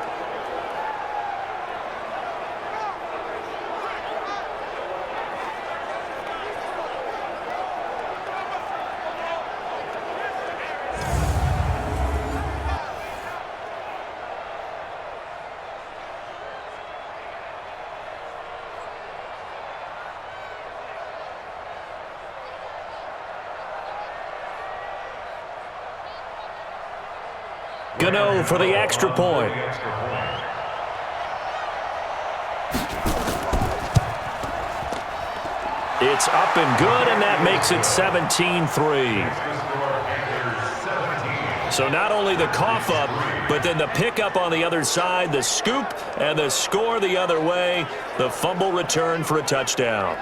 Gano for the extra point. It's up and good, and that makes it 17-3. So not only the cough up, but then the pickup on the other side, the scoop, and the score the other way, the fumble return for a touchdown.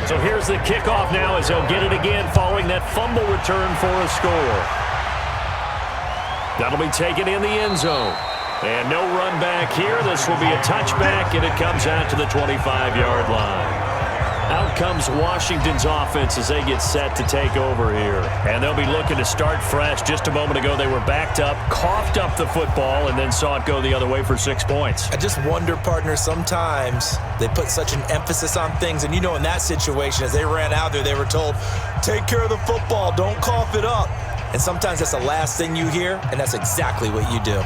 So here's the kickoff now as they'll get it again following that fumble return for a score. That'll be taken in the end zone. And no run back here. This will be a touchback, and it comes out to the 25-yard line. Out comes Washington's offense as they get set to take over here. And they'll be looking to start fresh. Just a moment ago, they were backed up, coughed up the football, and then saw it go the other way for 6 points. I just wonder, partner, sometimes they put such an emphasis on things. And, you know, in that situation, as they ran out there, they were told, take care of the football, don't cough it up. And sometimes that's the last thing you hear, and that's exactly what you do.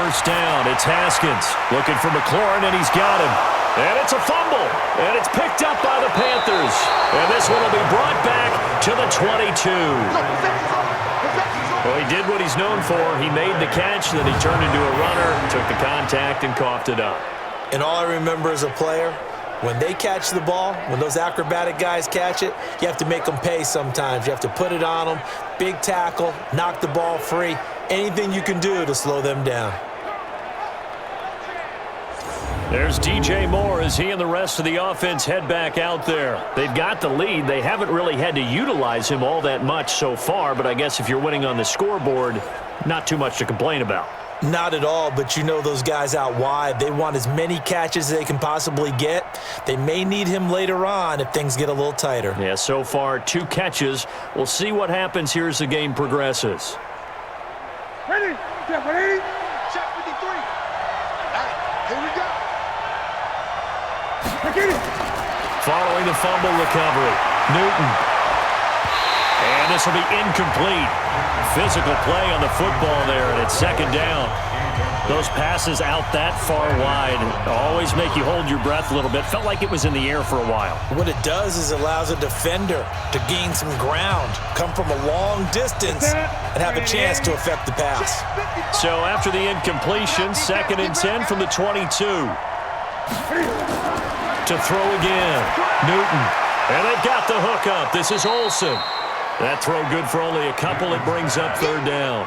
first down. It's Haskins looking for McLaurin, and he's got him. And it's a fumble, and it's picked up by the Panthers. And this one will be brought back to the 22. Well, he did what he's known for. He made the catch, then he turned into a runner, took the contact, and coughed it up. And all I remember as a player, when they catch the ball, when those acrobatic guys catch it, you have to make them pay sometimes. You have to put it on them, big tackle, knock the ball free, anything you can do to slow them down. There's DJ Moore as he and the rest of the offense head back out there. They've got the lead. They haven't really had to utilize him all that much so far, but I guess if you're winning on the scoreboard, not too much to complain about. Not at all, but you know those guys out wide, they want as many catches as they can possibly get. They may need him later on if things get a little tighter. Yeah, so far 2 catches. We'll see what happens here as the game progresses. Ready? Yeah, ready? Check 53. All right, here we go. Following the fumble recovery, Newton. And this will be incomplete. Physical play on the football there, and it's second down. Those passes out that far wide always make you hold your breath a little bit. Felt like it was in the air for a while. What it does is it allows a defender to gain some ground, come from a long distance, and have a chance to affect the pass. So after the incompletion, 2nd and 10 from the 22. To throw again, Newton. And they've got the hook up. This is Olsen. That throw good for only a couple. It brings up 3rd down.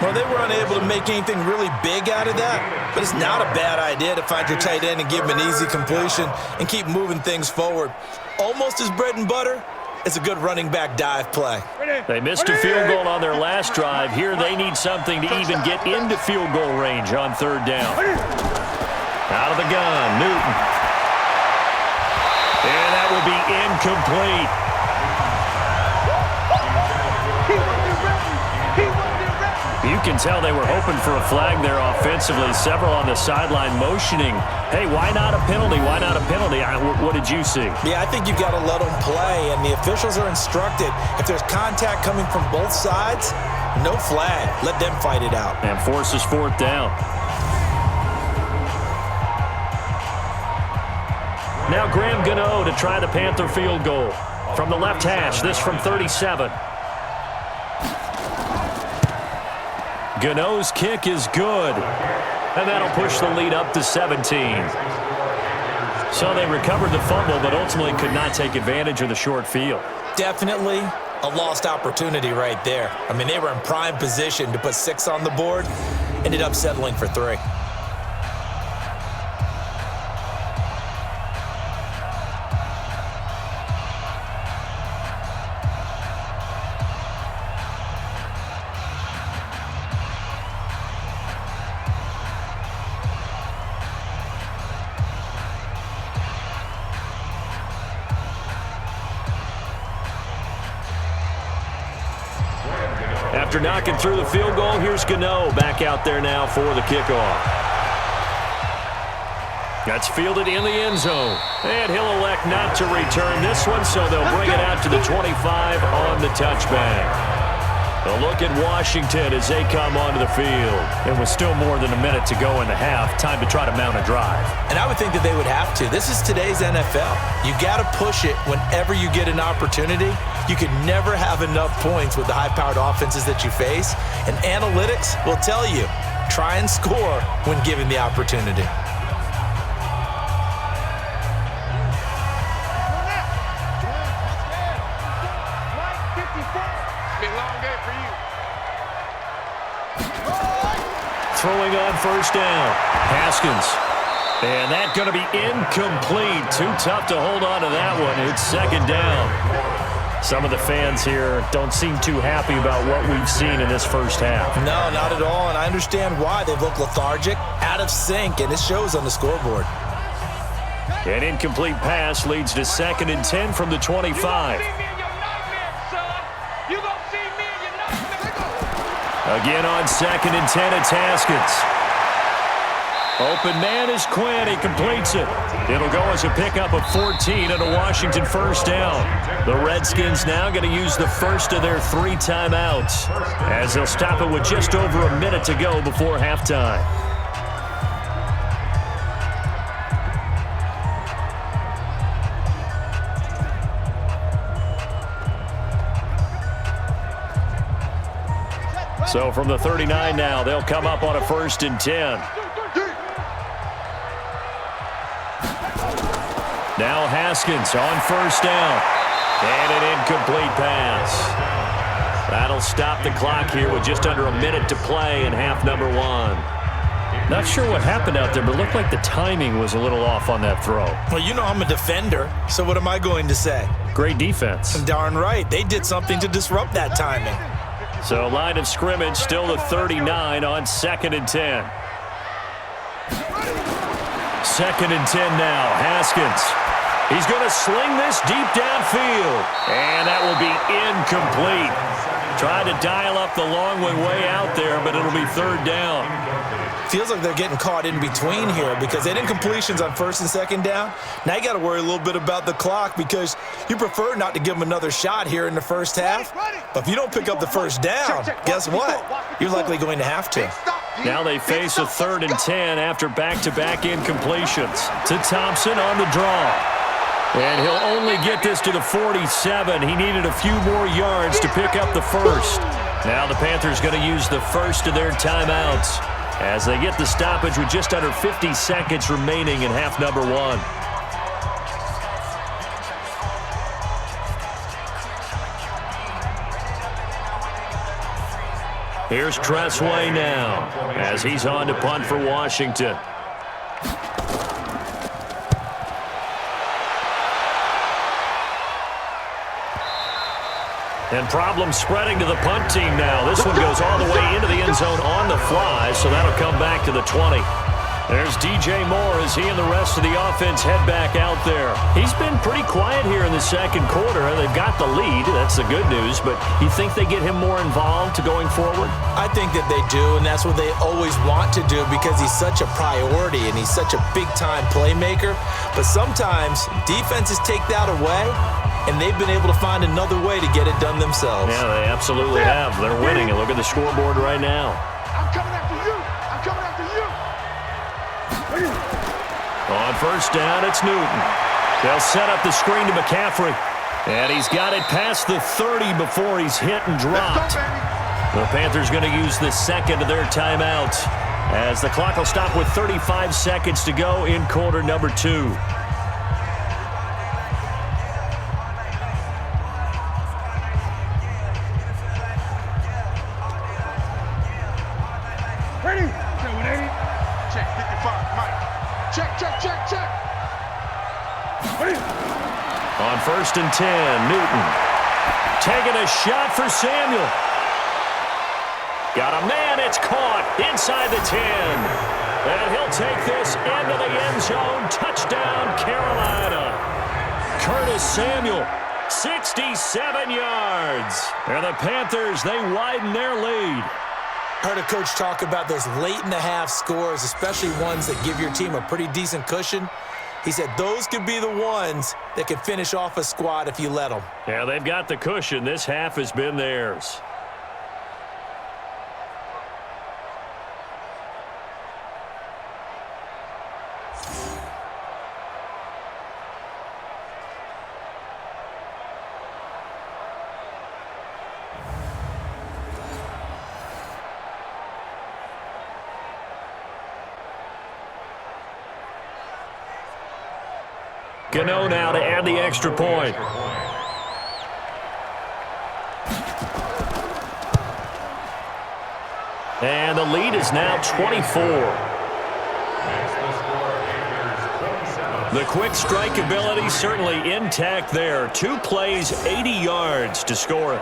Well, they were unable to make anything really big out of that, but it's not a bad idea to find your tight end and give him an easy completion and keep moving things forward. Almost as bread and butter as a good running back dive play. They missed a field goal on their last drive. Here they need something to even get into field goal range on 3rd down. Out of the gun, Newton. And that will be incomplete. You can tell they were hoping for a flag there offensively. Several on the sideline motioning, hey, why not a penalty? Why not a penalty? What did you see? Yeah, I think you've got to let them play, and the officials are instructed. If there's contact coming from both sides, no flag. Let them fight it out. And forces 4th down. Now Graham Gano to try the Panther field goal. From the left hash, this from 37. Gano's kick is good. And that'll push the lead up to 17. So they recovered the fumble, but ultimately could not take advantage of the short field. Definitely a lost opportunity right there. I mean, they were in prime position to put 6 on the board, ended up settling for 3. After knocking through the field goal, here's Gano back out there now for the kickoff. That's fielded in the end zone. And he'll elect not to return this one, so they'll bring it out to the 25 on the touchback. A look at Washington as they come onto the field. And with still more than a minute to go in the half, time to try to mount a drive. And I would think that they would have to. This is today's NFL. You got to push it whenever you get an opportunity. You can never have enough points with the high-powered offenses that you face. And analytics will tell you, try and score when given the opportunity. Throwing on first down, Haskins. And that's going to be incomplete. Too tough to hold on to that one. It's 2nd down. Some of the fans here don't seem too happy about what we've seen in this first half. No, not at all, and I understand why. They've looked lethargic, out of sync, and it shows on the scoreboard. An incomplete pass leads to 2nd and 10 from the 25. Again on 2nd and 10, it's Haskins. Open man is Quinn. He completes it. It'll go as a pickup of 14 and a Washington first down. The Redskins now going to use the first of their 3 timeouts as they'll stop it with just over a minute to go before halftime. So from the 39 now, they'll come up on a 1st and 10. Now Haskins on 1st down. And an incomplete pass. That'll stop the clock here with just under a minute to play in half number 1. Not sure what happened out there, but it looked like the timing was a little off on that throw. Well, you know I'm a defender, so what am I going to say? Great defense. Darn right. They did something to disrupt that timing. So line of scrimmage still the 39 on 2nd and 10. 2nd and 10 now. Haskins. He's going to sling this deep downfield. And that will be incomplete. Tried to dial up the long one way out there, but it'll be 3rd down. Feels like they're getting caught in between here because they did incompletions on 1st and 2nd down. Now you got to worry a little bit about the clock because you prefer not to give them another shot here in the first half. But if you don't pick up the 1st down, guess what? You're likely going to have to. Now they face a 3rd and 10 after back-to-back incompletions. To Thompson on the draw. And he'll only get this to the 47. He needed a few more yards to pick up the 1st. Now the Panthers going to use the 1st of their timeouts as they get the stoppage with just under 50 seconds remaining in half number 1. Here's Tressway now as he's on to punt for Washington. And problems spreading to the punt team now. This one goes all the way into the end zone on the fly, so that'll come back to the 20. There's DJ Moore as he and the rest of the offense head back out there. He's been pretty quiet here in the 2nd quarter. They've got the lead. That's the good news. But you think they get him more involved going forward? I think that they do, and that's what they always want to do because he's such a priority and he's such a big-time playmaker. But sometimes defenses take that away, and they've been able to find another way to get it done themselves. Yeah, they absolutely have. They're winning, and look at the scoreboard right now. I'm coming after you. I'm coming after you. On 1st down, it's Newton. They'll set up the screen to McCaffrey. And he's got it past the 30 before he's hit and dropped. The Panthers going to use the 2nd of their timeouts as the clock will stop with 35 seconds to go in quarter number 2. Ready? Check 55, Mike. Check. Ready? On 1st and 10, Newton. Taking a shot for Samuel. Got a man, it's caught inside the 10. And he'll take this into the end zone. Touchdown, Carolina. Curtis Samuel, 67 yards. And the Panthers, they widen their lead. Heard a coach talk about those late-in-the-half scores, especially ones that give your team a pretty decent cushion. He said those could be the ones that can finish off a squad if you let them. Yeah, they've got the cushion. This half has been theirs. Gano now to add the extra point. And the lead is now 24. The quick strike ability certainly intact there. 2 plays, 80 yards to score it.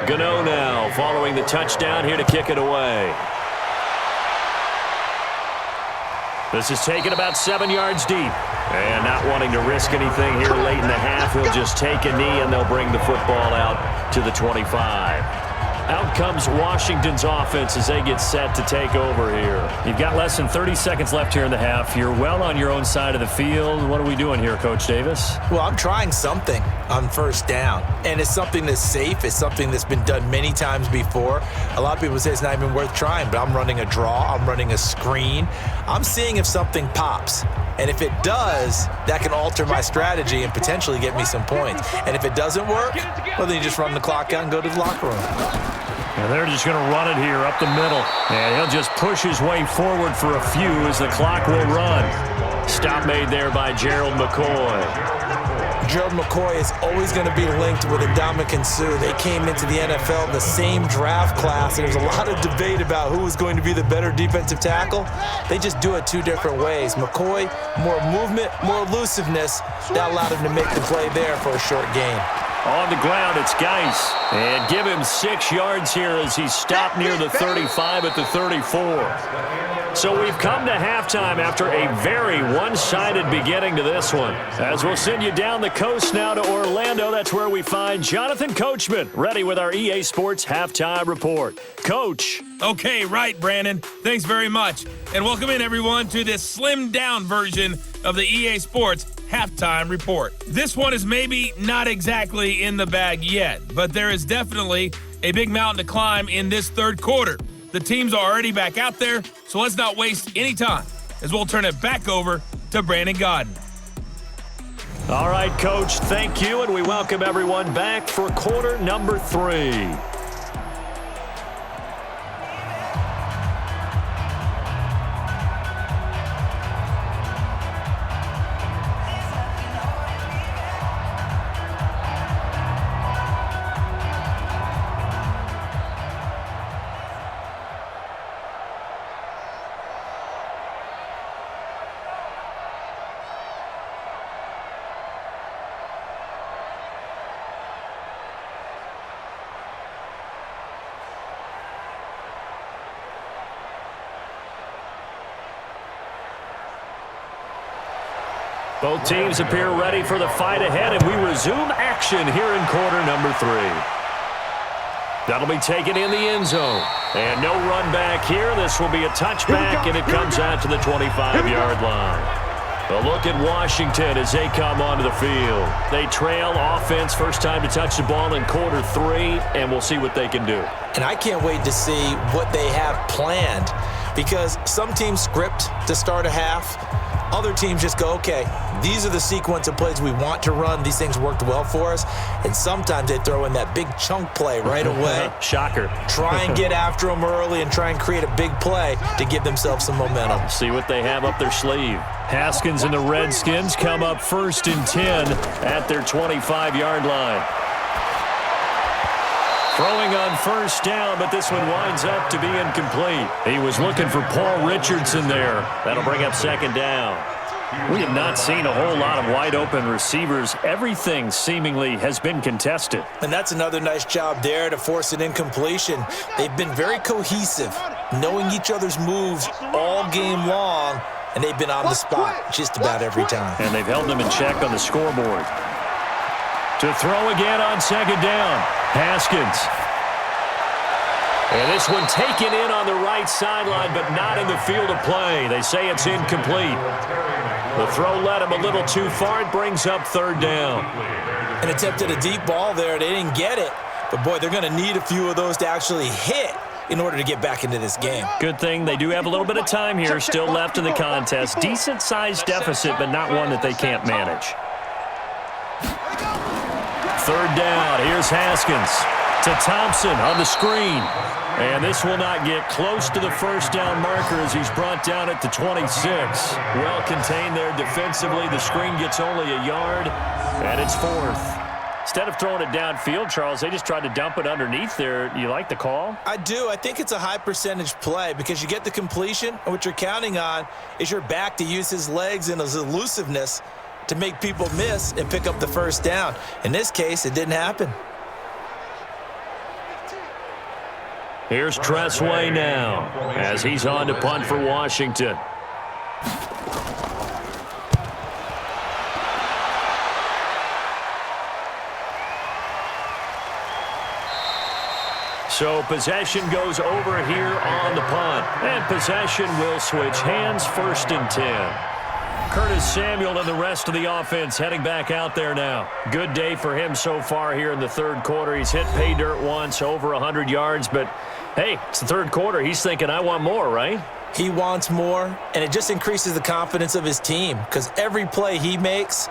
Gano now following the touchdown here to kick it away. This is taken about 7 yards deep. And not wanting to risk anything here late in the half, he'll just take a knee and they'll bring the football out to the 25. Out comes Washington's offense as they get set to take over here. You've got less than 30 seconds left here in the half. You're well on your own side of the field. What are we doing here, Coach Davis? Well, I'm trying something on first down, and it's something that's safe. It's something that's been done many times before. A lot of people say it's not even worth trying, but I'm running a draw. I'm running a screen. I'm seeing if something pops. And if it does, that can alter my strategy and potentially get me some points. And if it doesn't work, well, then you just run the clock out and go to the locker room. And they're just going to run it here up the middle. And he'll just push his way forward for a few as the clock will run. Stop made there by Gerald McCoy. Gerald McCoy is always going to be linked with Ndamukong Suh. They came into the NFL in the same draft class, and there's a lot of debate about who was going to be the better defensive tackle. They just do it two different ways. McCoy, more movement, more elusiveness. That allowed him to make the play there for a short gain. On the ground, it's Geis. And give him 6 yards here as he stopped near the 35 at the 34. So we've come to halftime after a very one-sided beginning to this one. As we'll send you down the coast now to Orlando, that's where we find Jonathan Coachman, ready with our EA Sports Halftime Report. Coach. Okay, right, Brandon. Thanks very much. And welcome in, everyone, to this slimmed-down version of the EA Sports Halftime Report. This one is maybe not exactly in the bag yet, but there is definitely a big mountain to climb in this third quarter. The teams are already back out there, so let's not waste any time as we'll turn it back over to Brandon Godden. All right, Coach, thank you, and we welcome everyone back for quarter number 3. Both teams appear ready for the fight ahead, and we resume action here in quarter number 3. That'll be taken in the end zone. And no run back here. This will be a touchback, and it comes out to the 25-yard line. A look at Washington as they come onto the field. They trail offense, first time to touch the ball in quarter 3, and we'll see what they can do. And I can't wait to see what they have planned, because some teams script to start a half. Other teams just go, okay, these are the sequence of plays we want to run. These things worked well for us. And sometimes they throw in that big chunk play right away. Shocker. Try and get after them early and try and create a big play to give themselves some momentum. See what they have up their sleeve. Haskins and the Redskins come up 1st and 10 at their 25-yard line. Throwing on first down, but this one winds up to be incomplete. He was looking for Paul Richardson there. That'll bring up 2nd down. We have not seen a whole lot of wide-open receivers. Everything seemingly has been contested. And that's another nice job there to force an incompletion. They've been very cohesive, knowing each other's moves all game long, and they've been on the spot just about every time. And they've held them in check on the scoreboard. To throw again on 2nd down. Haskins. And this one taken in on the right sideline, but not in the field of play. They say it's incomplete. The throw led him a little too far. It brings up 3rd down. An attempt at a deep ball there. They didn't get it. But, boy, they're going to need a few of those to actually hit in order to get back into this game. Good thing they do have a little bit of time here still left in the contest. Decent-sized deficit, but not one that they can't manage. 3rd down. Here's Haskins to Thompson on the screen. And this will not get close to the first down marker as he's brought down at the 26. Well contained there defensively. The screen gets only a yard, and it's 4th. Instead of throwing it downfield, Charles, they just tried to dump it underneath there. You like the call? I do. I think it's a high percentage play because you get the completion, and what you're counting on is your back to use his legs and his elusiveness to make people miss and pick up the first down. In this case, it didn't happen. Here's Tressway now as he's on to punt for Washington. So possession goes over here on the punt. And possession will switch hands, 1st and 10. Curtis Samuel and the rest of the offense heading back out there now. Good day for him so far here in the 3rd quarter. He's hit pay dirt once, over 100 yards. But, hey, it's the 3rd quarter. He's thinking, I want more, right? He wants more, and it just increases the confidence of his team because every play he makes,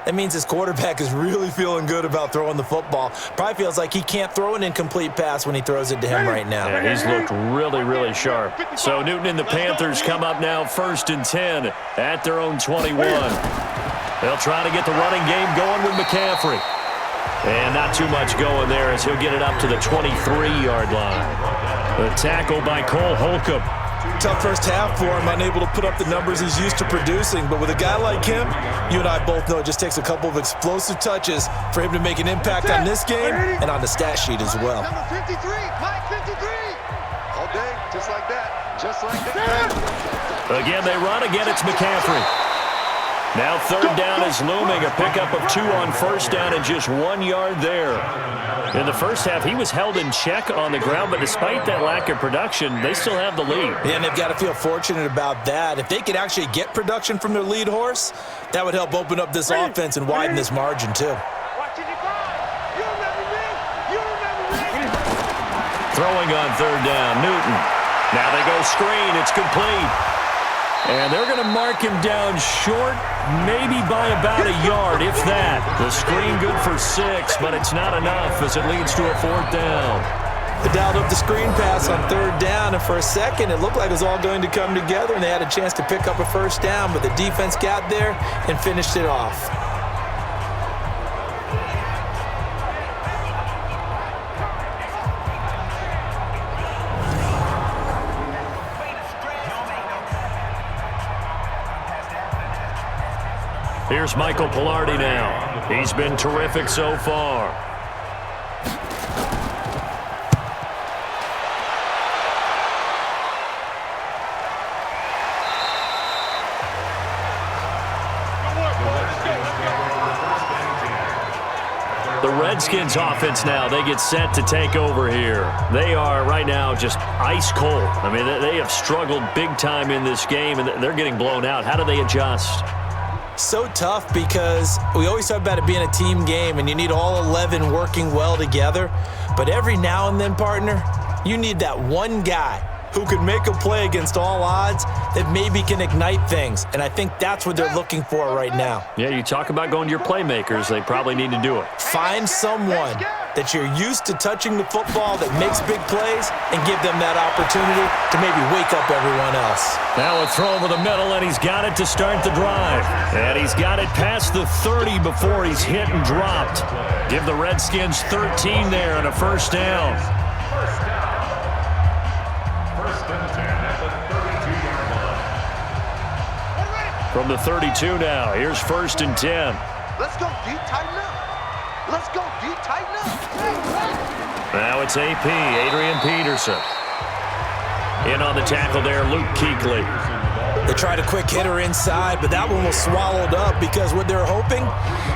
that means his quarterback is really feeling good about throwing the football. Probably feels like he can't throw an incomplete pass when he throws it to him right now. Yeah, he's looked really, really sharp. So Newton and the Panthers come up now 1st and 10 at their own 21. They'll try to get the running game going with McCaffrey. And not too much going there as he'll get it up to the 23-yard line. The tackle by Cole Holcomb. Tough first half for him, unable to put up the numbers he's used to producing. But with a guy like him, you and I both know it just takes a couple of explosive touches for him to make an impact on this game and on the stat sheet as well. Number 53, Mike 53. All day, just like that. Just like that. Again, they run. Again, it's McCaffrey. Now 3rd down is looming. A pickup of 2 on 1st down and just 1 yard there. In the first half, he was held in check on the ground, but despite that lack of production, they still have the lead. Yeah, and they've got to feel fortunate about that. If they could actually get production from their lead horse, that would help open up this offense and widen this margin too. Throwing on 3rd down, Newton. Now they go screen. It's complete. And they're going to mark him down short, maybe by about a yard, if that. The screen good for 6, but it's not enough as it leads to a 4th down. They dialed up the screen pass on 3rd down, and for a second it looked like it was all going to come together, and they had a chance to pick up a 1st down, but the defense got there and finished it off. Here's Michael Pilardi now. He's been terrific so far. The Redskins offense now, they get set to take over here. They are right now just ice cold. I mean, they have struggled big time in this game, and they're getting blown out. How do they adjust? So tough because we always talk about it being a team game and you need all 11 working well together. But every now and then, partner, you need that one guy who can make a play against all odds that maybe can ignite things. And I think that's what they're looking for right now. Yeah, you talk about going to your playmakers. They probably need to do it. Find someone that you're used to touching the football that makes big plays and give them that opportunity to maybe wake up everyone else. Now a throw over the middle, and he's got it to start the drive. And he's got it past the 30 before he's hit and dropped. Give the Redskins 13 there and a 1st down. From the 32 now, here's 1st and 10. Let's go deep, tighten up. Let's go deep, tighten up. Now it's AP, Adrian Peterson. In on the tackle there, Luke Kuechly. They tried a quick hitter inside, but that one was swallowed up because what they're hoping,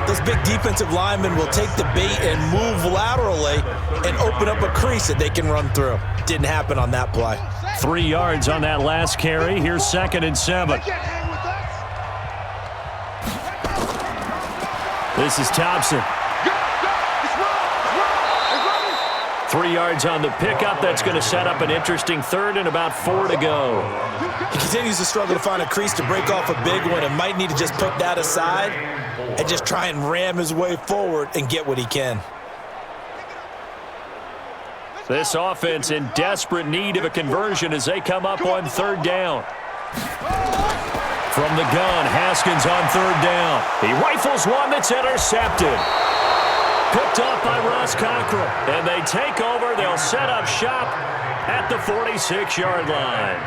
those big defensive linemen will take the bait and move laterally and open up a crease that they can run through. Didn't happen on that play. 3 yards on that last carry. Here's 2nd and 7. This is Thompson. 3 yards on the pickup. That's going to set up an interesting 3rd and about 4 to go. He continues to struggle to find a crease to break off a big one and might need to just put that aside and just try and ram his way forward and get what he can. This offense in desperate need of a conversion as they come up on 3rd down. From the gun, Haskins on 3rd down. He rifles one that's intercepted. Picked off by Ross Cockrell. And they take over. They'll set up shop at the 46-yard line.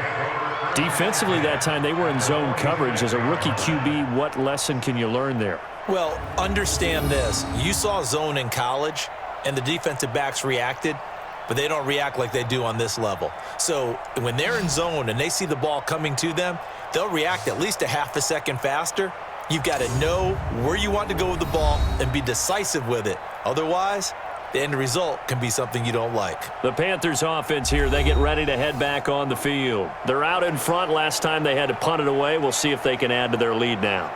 Defensively that time, they were in zone coverage. As a rookie QB, what lesson can you learn there? Well, understand this. You saw zone in college, and the defensive backs reacted, but they don't react like they do on this level. So when they're in zone and they see the ball coming to them, they'll react at least a half a second faster. You've got to know where you want to go with the ball and be decisive with it. Otherwise, the end result can be something you don't like. The Panthers offense here, they get ready to head back on the field. They're out in front. Last time they had to punt it away. We'll see if they can add to their lead now.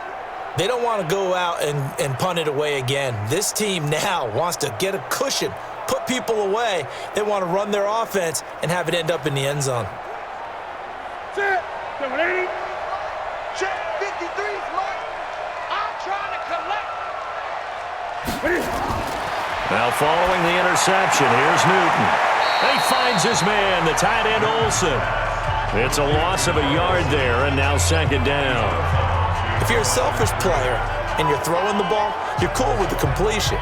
They don't want to go out and punt it away again. This team now wants to get a cushion, put people away. They want to run their offense and have it end up in the end zone. Set. Number 80. Check 53's mark. I'm trying to collect. Now following the interception, here's Newton. And he finds his man, the tight end Olsen. It's a loss of a yard there, and now second down. If you're a selfish player and you're throwing the ball, you're cool with the completion.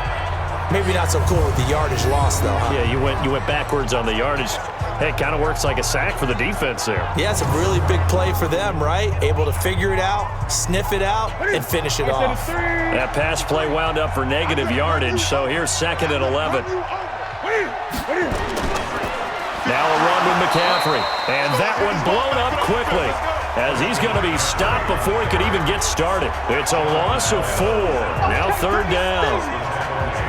Maybe not so cool with the yardage loss, though, huh? Yeah, you went backwards on the yardage. Hey, it kind of works like a sack for the defense there. Yeah, it's a really big play for them, right? Able to figure it out, sniff it out, and finish it off. That pass play wound up for negative yardage, so here's second and 11. Now a run with McCaffrey, and that one blown up quickly as he's going to be stopped before he could even get started. It's a loss of 4. Now third down.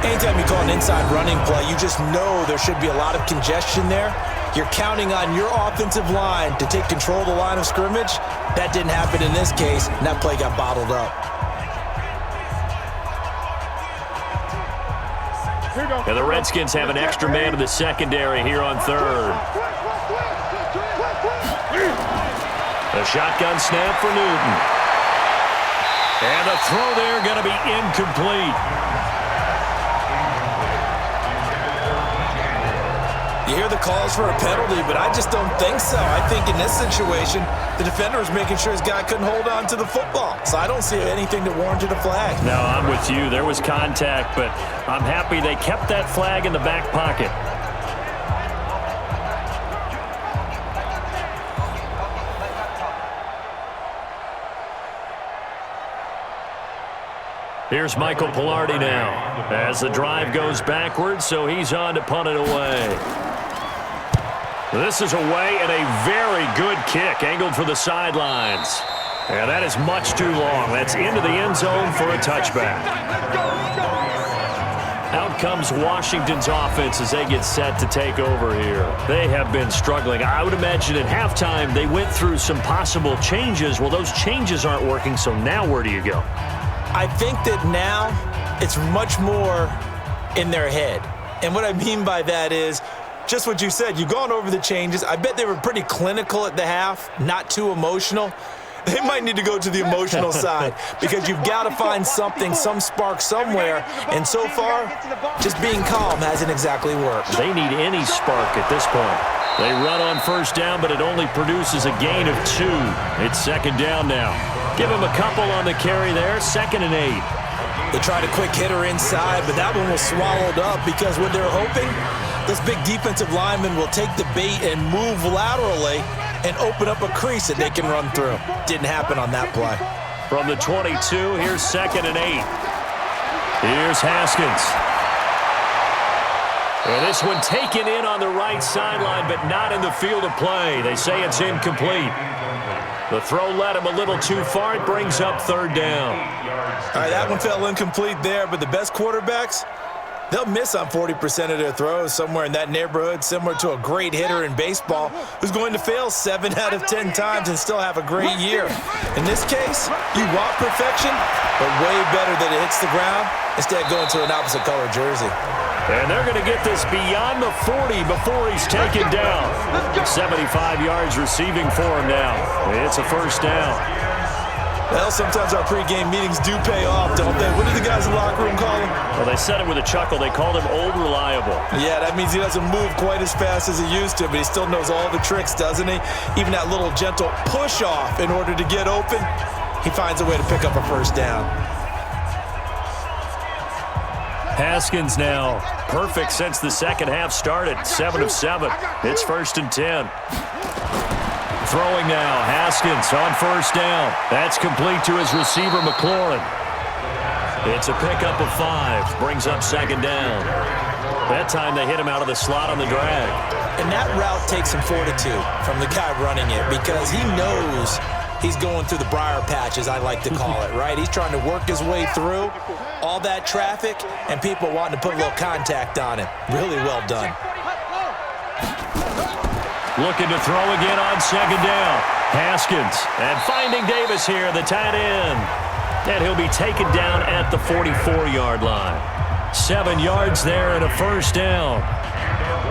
Anytime you call an inside running play, you just know there should be a lot of congestion there. You're counting on your offensive line to take control of the line of scrimmage. That didn't happen in this case, and that play got bottled up. And the Redskins have an extra man in the secondary here on third. A shotgun snap for Newton. And the throw there going to be incomplete. You hear the calls for a penalty, but I just don't think so. I think in this situation, the defender was making sure his guy couldn't hold on to the football. So I don't see anything that warranted a flag. No, I'm with you. There was contact, but I'm happy they kept that flag in the back pocket. Here's Michael Pilardi now as the drive goes backwards, so he's on to punt it away. This is away and a very good kick angled for the sidelines. And that is much too long. That's into the end zone for a touchback. Out comes Washington's offense as they get set to take over here. They have been struggling. I would imagine at halftime they went through some possible changes. Well, those changes aren't working, so now where do you go? I think that now it's much more in their head. And what I mean by that is just what you said. You've gone over the changes. I bet they were pretty clinical at the half, not too emotional. They might need to go to the emotional side because you've got to find something, some spark somewhere. And so far, just being calm hasn't exactly worked. They need any spark at this point. They run on first down, but it only produces a gain of 2. It's second down now. Give him a couple on the carry there, 2nd and 8. They tried a quick hitter inside, but that one was swallowed up because what they're hoping, this big defensive lineman will take the bait and move laterally and open up a crease that they can run through. Didn't happen on that play. From the 22, here's 2nd and 8. Here's Haskins. And this one taken in on the right sideline, but not in the field of play. They say it's incomplete. The throw led him a little too far. It brings up third down. All right, that one fell incomplete there, but the best quarterbacks, they'll miss on 40% of their throws somewhere in that neighborhood, similar to a great hitter in baseball who's going to fail 7 out of 10 times and still have a great year. In this case, you want perfection, but way better that it hits the ground instead of going to an opposite color jersey. And they're going to get this beyond the 40 before he's taken down. 75 yards receiving for him now. It's a first down. Well, sometimes our pregame meetings do pay off, don't they? What did the guys in the locker room call him? Well, they said it with a chuckle. They called him Old Reliable. Yeah, that means he doesn't move quite as fast as he used to, but he still knows all the tricks, doesn't he? Even that little gentle push-off in order to get open, he finds a way to pick up a first down. Haskins now perfect since the second half started. 7 of 7. It's 1st and 10. Throwing now, Haskins on first down. That's complete to his receiver, McLaurin. It's a pickup of 5. Brings up second down. That time they hit him out of the slot on the drag. And that route takes some fortitude from the guy running it because he knows he's going through the briar patch, as I like to call it, right? He's trying to work his way through all that traffic and people wanting to put a little contact on him. Really well done. Looking to throw again on second down. Haskins, and finding Davis here, the tight end. And he'll be taken down at the 44-yard line. 7 yards there and a first down.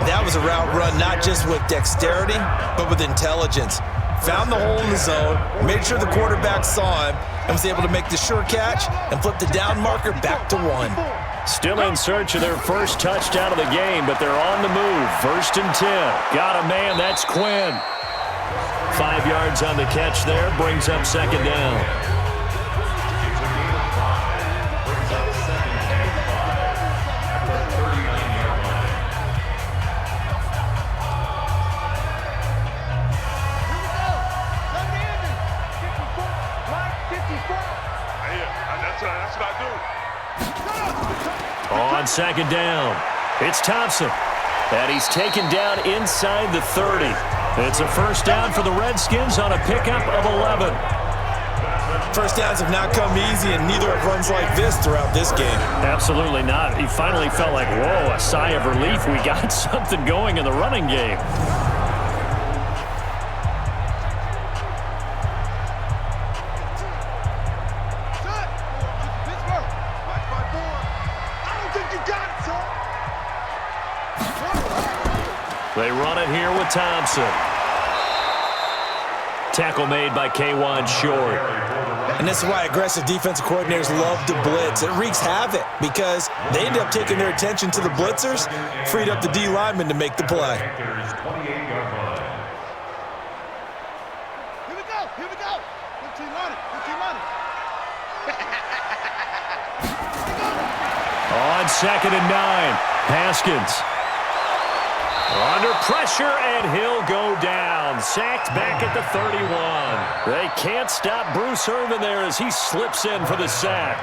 That was a route run not just with dexterity, but with intelligence. Found the hole in the zone, made sure the quarterback saw him, and was able to make the sure catch and flip the down marker back to 1. Still in search of their first touchdown of the game, but they're on the move. 1st and 10. Got a man, that's Quinn. 5 yards on the catch there, brings up second down. That's what I do. On second down, it's Thompson. And he's taken down inside the 30. It's a first down for the Redskins on a pickup of 11. First downs have not come easy, and neither have runs like this throughout this game. Absolutely not. He finally felt like, whoa, a sigh of relief. We got something going in the running game. They run it here with Thompson. Tackle made by K1 Short. And this is why aggressive defensive coordinators love to blitz. It wreaks havoc because they end up taking their attention to the blitzers, freed up the D lineman to make the play. Here we go. 15 on it. On second and 9, Haskins. Under pressure, and he'll go down. Sacked back at the 31. They can't stop Bruce Irvin there as he slips in for the sack.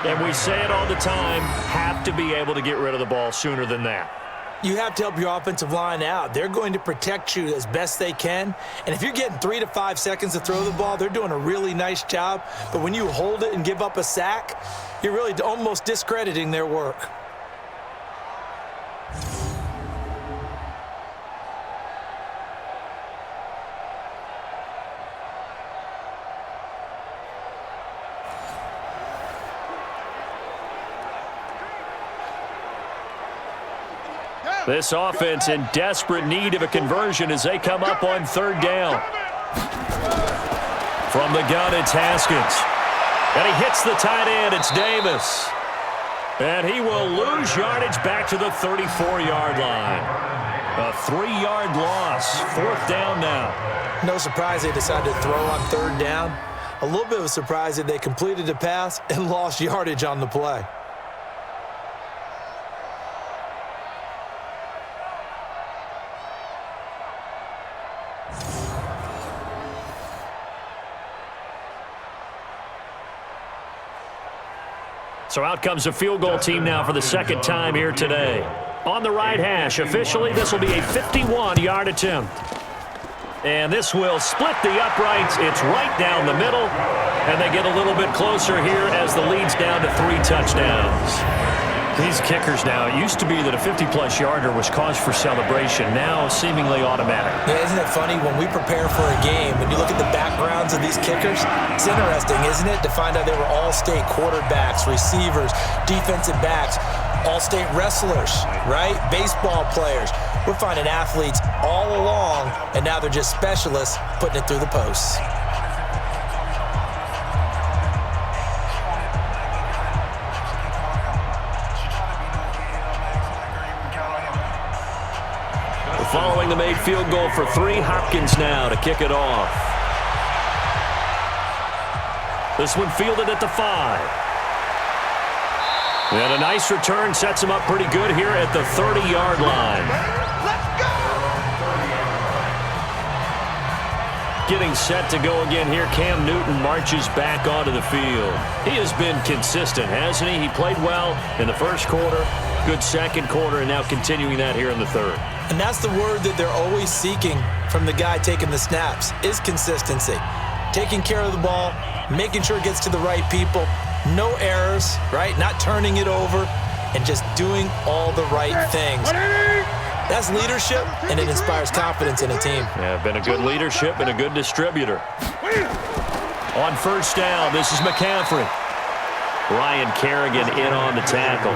And we say it all the time, have to be able to get rid of the ball sooner than that. You have to help your offensive line out. They're going to protect you as best they can. And if you're getting 3 to 5 seconds to throw the ball, they're doing a really nice job. But when you hold it and give up a sack, you're really almost discrediting their work. This offense in desperate need of a conversion as they come up on third down. From the gun, it's Haskins. And he hits the tight end. It's Davis. And he will lose yardage back to the 34-yard line. A 3-yard loss. 4th down now. No surprise they decided to throw on third down. A little bit of a surprise that they completed the pass and lost yardage on the play. So out comes a field goal team now for the second time here today. On the right hash, officially, this will be a 51-yard attempt. And this will split the uprights. It's right down the middle. And they get a little bit closer here as the lead's down to 3 touchdowns. These kickers now, it used to be that a 50-plus yarder was cause for celebration. Now seemingly automatic. Yeah, isn't it funny when we prepare for a game, when you look at the backgrounds of these kickers, it's interesting, isn't it, to find out they were all-state quarterbacks, receivers, defensive backs, all-state wrestlers, right? Baseball players. We're finding athletes all along, and now they're just specialists putting it through the posts. Following the made field goal for 3, Hopkins now to kick it off. This one fielded at the 5. And a nice return sets him up pretty good here at the 30-yard line. Getting set to go again here, Cam Newton marches back onto the field. He has been consistent, hasn't he? He played well in the first quarter, good second quarter, and now continuing that here in the third. And that's the word that they're always seeking from the guy taking the snaps, is consistency. taking care of the ball, making sure it gets to the right people, no errors, right? Not turning it over, and just doing all the right things. That's leadership, and it inspires confidence in a team. Yeah, been a good leadership and a good distributor. On first down, this is McCaffrey. Ryan Kerrigan in on the tackle.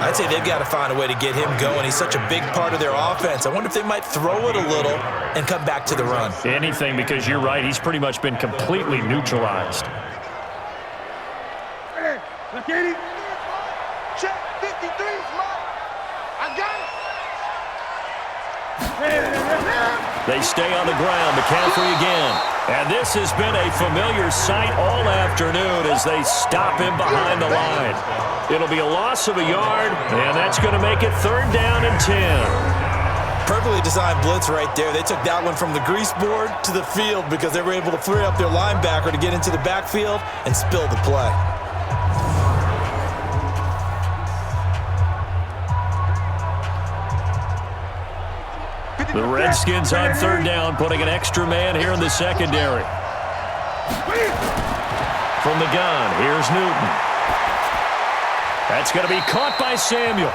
I'd say they've got to find a way to get him going. He's such a big part of their offense. I wonder if they might throw it a little and come back to the run. Anything, because you're right. He's pretty much been completely neutralized. Check 53, smart. I got it. They stay on the ground. McCaffrey again. And this has been a familiar sight all afternoon as they stop him behind the line. It'll be a loss of a yard, and that's going to make it 3rd down and 10. Perfectly designed blitz right there. They took that one from the grease board to the field because they were able to free up their linebacker to get into the backfield and spill the play. The Redskins on 3rd down, putting an extra man here in the secondary. From the gun, here's Newton. That's going to be caught by Samuel.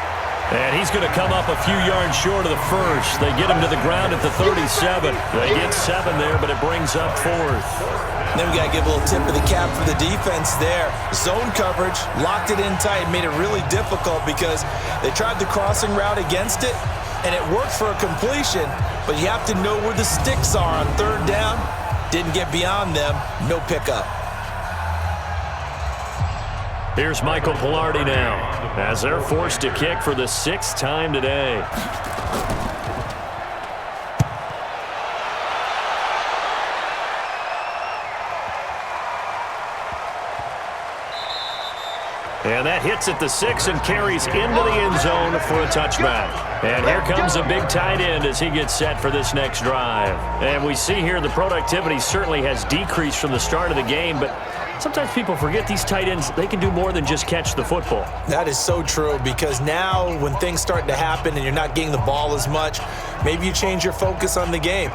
And he's going to come up a few yards short of the first. They get him to the ground at the 37. They get 7 there, but it brings up 4th. Then we got to give a little tip of the cap for the defense there. Zone coverage, locked it in tight, made it really difficult because they tried the crossing route against it, and it worked for a completion, but you have to know where the sticks are on 3rd down. Didn't get beyond them, no pickup. Here's Michael Pilardi now as they're forced to kick for the 6th time today. And that hits at the 6 and carries into the end zone for a touchback. And here comes a big tight end as he gets set for this next drive. And we see here the productivity certainly has decreased from the start of the game, but sometimes people forget these tight ends, they can do more than just catch the football. That is so true, because now when things start to happen and you're not getting the ball as much, maybe you change your focus on the game.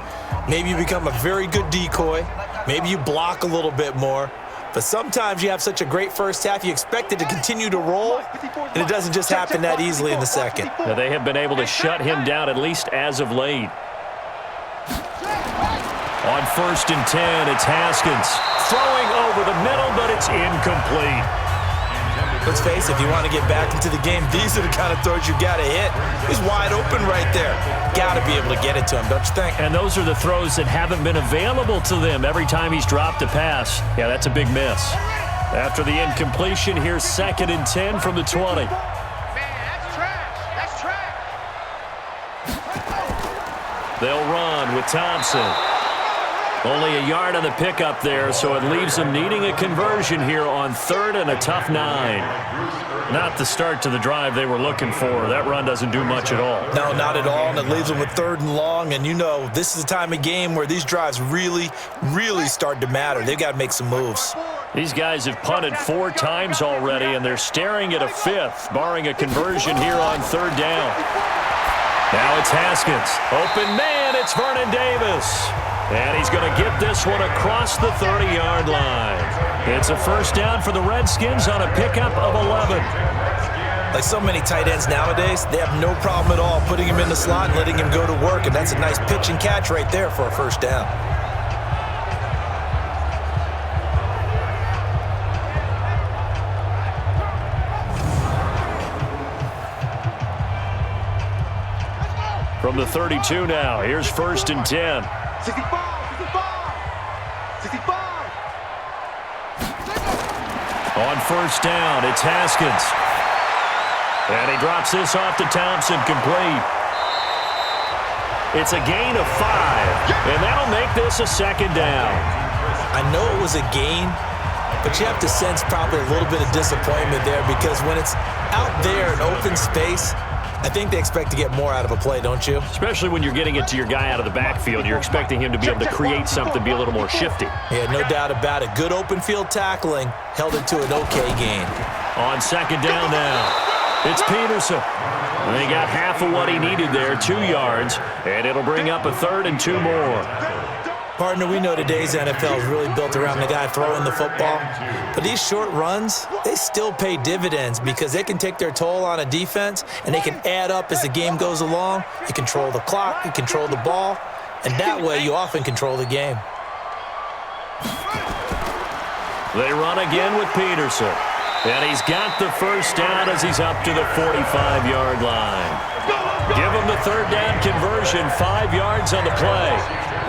Maybe you become a very good decoy. Maybe you block a little bit more. But sometimes you have such a great first half, you expect it to continue to roll, and it doesn't just happen that easily in the second. Now they have been able to shut him down, at least as of late. On 1st and 10, it's Haskins. Throwing over the middle, but it's incomplete. Let's face it, if you want to get back into the game, these are the kind of throws you got to hit. He's wide open right there. Got to be able to get it to him, don't you think? And those are the throws that haven't been available to them every time he's dropped a pass. Yeah, that's a big miss. After the incompletion, here's 2nd and 10 from the 20. Man, that's trash. That's trash. They'll run with Thompson. Only a yard on the pickup there, so it leaves them needing a conversion here on 3rd and a tough 9. Not the start to the drive they were looking for. That run doesn't do much at all. No, not at all, and it leaves them with 3rd and long, and you know this is the time of game where these drives really, really start to matter. They've got to make some moves. These guys have punted 4 times already, and they're staring at a 5th, barring a conversion here on 3rd down. Now it's Haskins. Open man, it's Vernon Davis. And he's going to get this one across the 30-yard line. It's a 1st down for the Redskins on a pickup of 11. Like so many tight ends nowadays, they have no problem at all putting him in the slot and letting him go to work, and that's a nice pitch and catch right there for a 1st down. From the 32 now, here's 1st and 10. 65. On 1st down, it's Haskins. And he drops this off to Thompson, complete. It's a gain of 5, and that'll make this a 2nd down. I know it was a gain, but you have to sense probably a little bit of disappointment there, because when it's out there in open space, I think they expect to get more out of a play, don't you? Especially when you're getting it to your guy out of the backfield. You're expecting him to be able to create something, be a little more shifty. Yeah, no doubt about it. Good open field tackling held it to an okay gain. On 2nd down now, it's Peterson. And he got half of what he needed there, 2 yards, and it'll bring up a 3rd and 2 more. Partner, we know today's NFL is really built around the guy throwing the football. But these short runs, they still pay dividends because they can take their toll on a defense and they can add up as the game goes along. You control the clock, you control the ball, and that way you often control the game. They run again with Peterson. And he's got the first down as he's up to the 45-yard line. Give him the third down conversion, 5 yards on the play.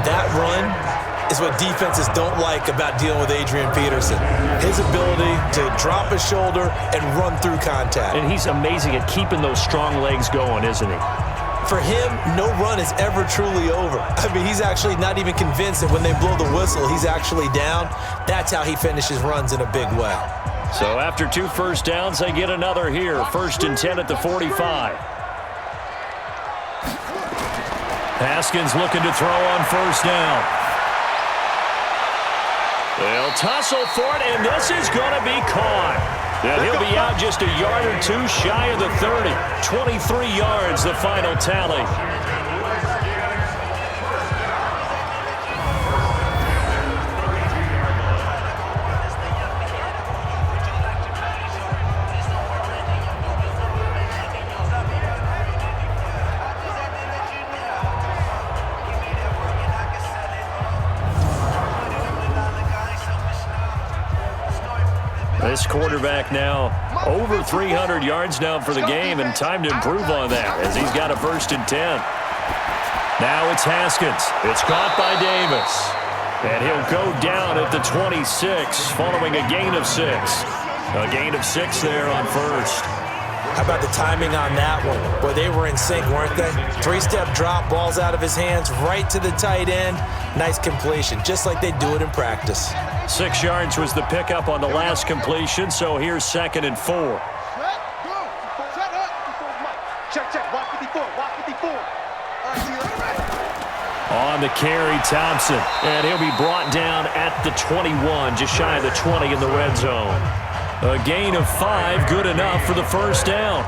That run is what defenses don't like about dealing with Adrian Peterson. His ability to drop his shoulder and run through contact. And he's amazing at keeping those strong legs going, isn't he? For him, no run is ever truly over. I mean, he's actually not even convinced that when they blow the whistle, he's actually down. That's how he finishes runs in a big way. So after 2 first downs, they get another here. 1st and 10 at the 45. Haskins looking to throw on first down. They'll tussle for it, and this is going to be caught. And he'll be out just a yard or two shy of the 30. 23 yards, the final tally. This quarterback now over 300 yards now for the game, and time to improve on that as he's got a 1st and 10. Now it's Haskins. It's caught by Davis. And he'll go down at the 26 following a gain of 6. A gain of 6 there on first. How about the timing on that one? Boy, they were in sync, weren't they? 3-step drop, ball's out of his hands, right to the tight end. Nice completion, just like they do it in practice. 6 yards was the pickup on the last completion, so here's 2nd and 4. Check. Watch 54. Watch 54. On the carry, Thompson. And he'll be brought down at the 21, just shy of the 20 in the red zone. A gain of 5, good enough for the first down.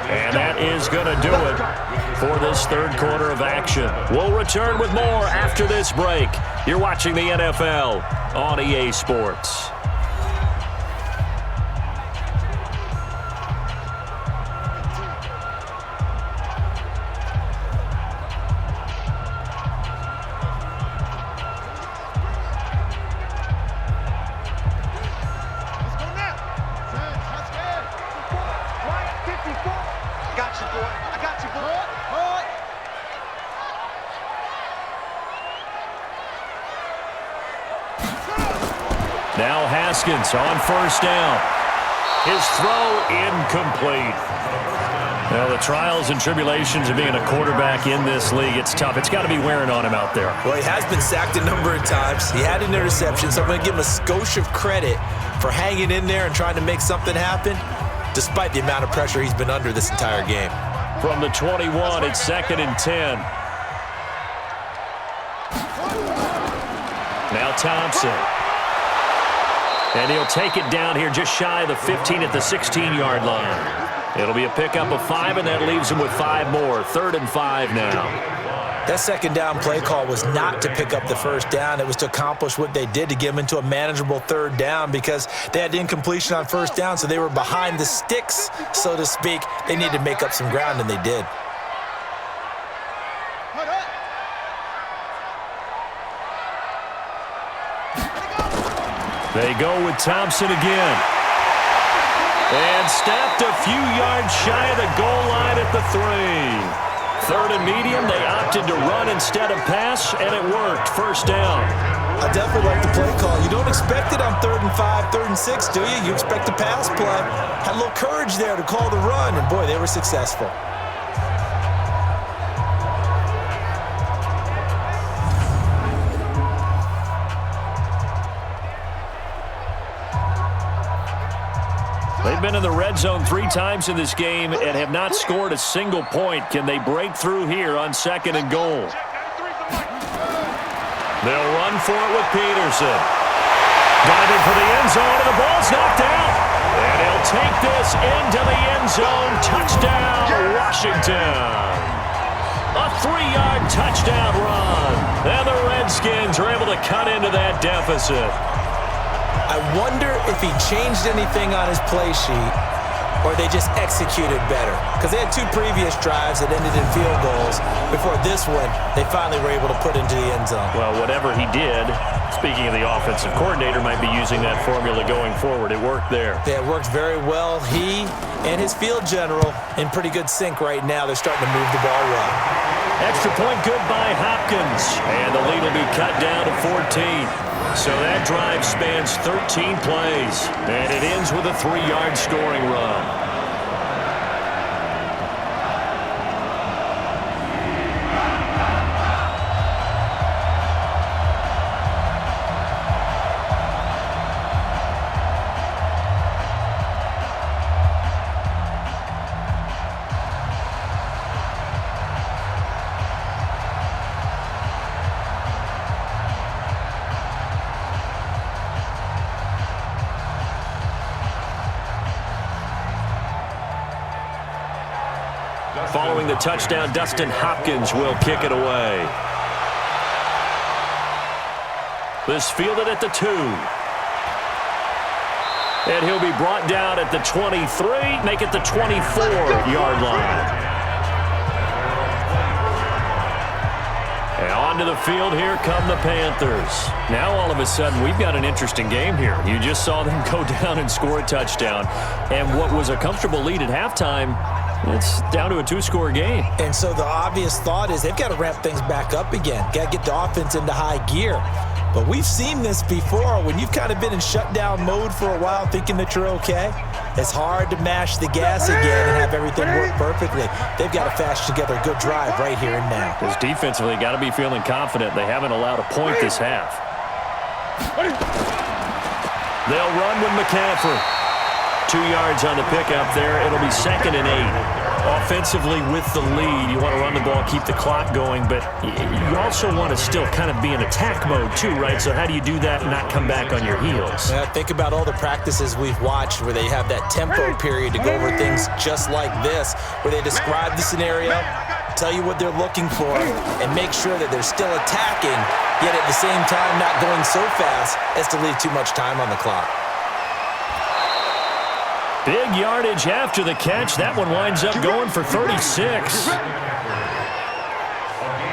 And that is going to do it for this third quarter of action. We'll return with more after this break. You're watching the NFL on EA Sports. Now Haskins on first down. His throw incomplete. Well, the trials and tribulations of being a quarterback in this league, it's tough. It's got to be wearing on him out there. Well, he has been sacked a number of times. He had an interception, so I'm going to give him a skosh of credit for hanging in there and trying to make something happen, despite the amount of pressure he's been under this entire game. From the 21, it's 2nd and 10. Now Thompson. And he'll take it down here just shy of the 15 at the 16-yard line. It'll be a pickup of 5, and that leaves him with 5 more. 3rd and 5 now. That second down play call was not to pick up the first down. It was to accomplish what they did to get them into a manageable 3rd down because they had incompletion on first down, so they were behind the sticks, so to speak. They needed to make up some ground, and they did. They go with Thompson again. And stopped a few yards shy of the goal line at the 3. 3rd and medium, they opted to run instead of pass, and it worked. First down. I definitely like the play call. You don't expect it on 3rd and 5, 3rd and 6, do you? You expect a pass play. Had a little courage there to call the run, and boy, they were successful. They've been in the red zone 3 times in this game and have not scored a single point. Can they break through here on 2nd and goal? They'll run for it with Peterson. Diving for the end zone, and the ball's knocked out. And he'll take this into the end zone. Touchdown, Washington. A 3-yard touchdown run. And the Redskins are able to cut into that deficit. I wonder if he changed anything on his play sheet or they just executed better. Because they had 2 previous drives that ended in field goals. Before this one, they finally were able to put into the end zone. Well, whatever he did, speaking of the offensive coordinator, might be using that formula going forward. It worked there. Yeah, it worked very well. He and his field general in pretty good sync right now. They're starting to move the ball well. Extra point good by Hopkins. And the lead will be cut down to 14. So that drive spans 13 plays. And it ends with a 3-yard scoring run. Following the touchdown, Dustin Hopkins will kick it away. This fielded at the 2. And he'll be brought down at the 23, make it the 24-yard line. And onto the field, here come the Panthers. Now all of a sudden, we've got an interesting game here. You just saw them go down and score a touchdown. And what was a comfortable lead at halftime, it's down to a 2-score game. And so the obvious thought is they've got to ramp things back up again. Got to get the offense into high gear. But we've seen this before. When you've kind of been in shutdown mode for a while thinking that you're okay, it's hard to mash the gas again and have everything work perfectly. They've got to fashion together a good drive right here and now. Because defensively, got to be feeling confident. They haven't allowed a point this half. They'll run with McCaffrey. 2 yards on the pickup there. It'll be 2nd and 8. Offensively with the lead, you want to run the ball, keep the clock going, but you also want to still kind of be in attack mode too, right? So how do you do that and not come back on your heels? Yeah, think about all the practices we've watched where they have that tempo period to go over things just like this, where they describe the scenario, tell you what they're looking for, and make sure that they're still attacking, yet at the same time not going so fast as to leave too much time on the clock. Big yardage after the catch. That one winds up going for 36.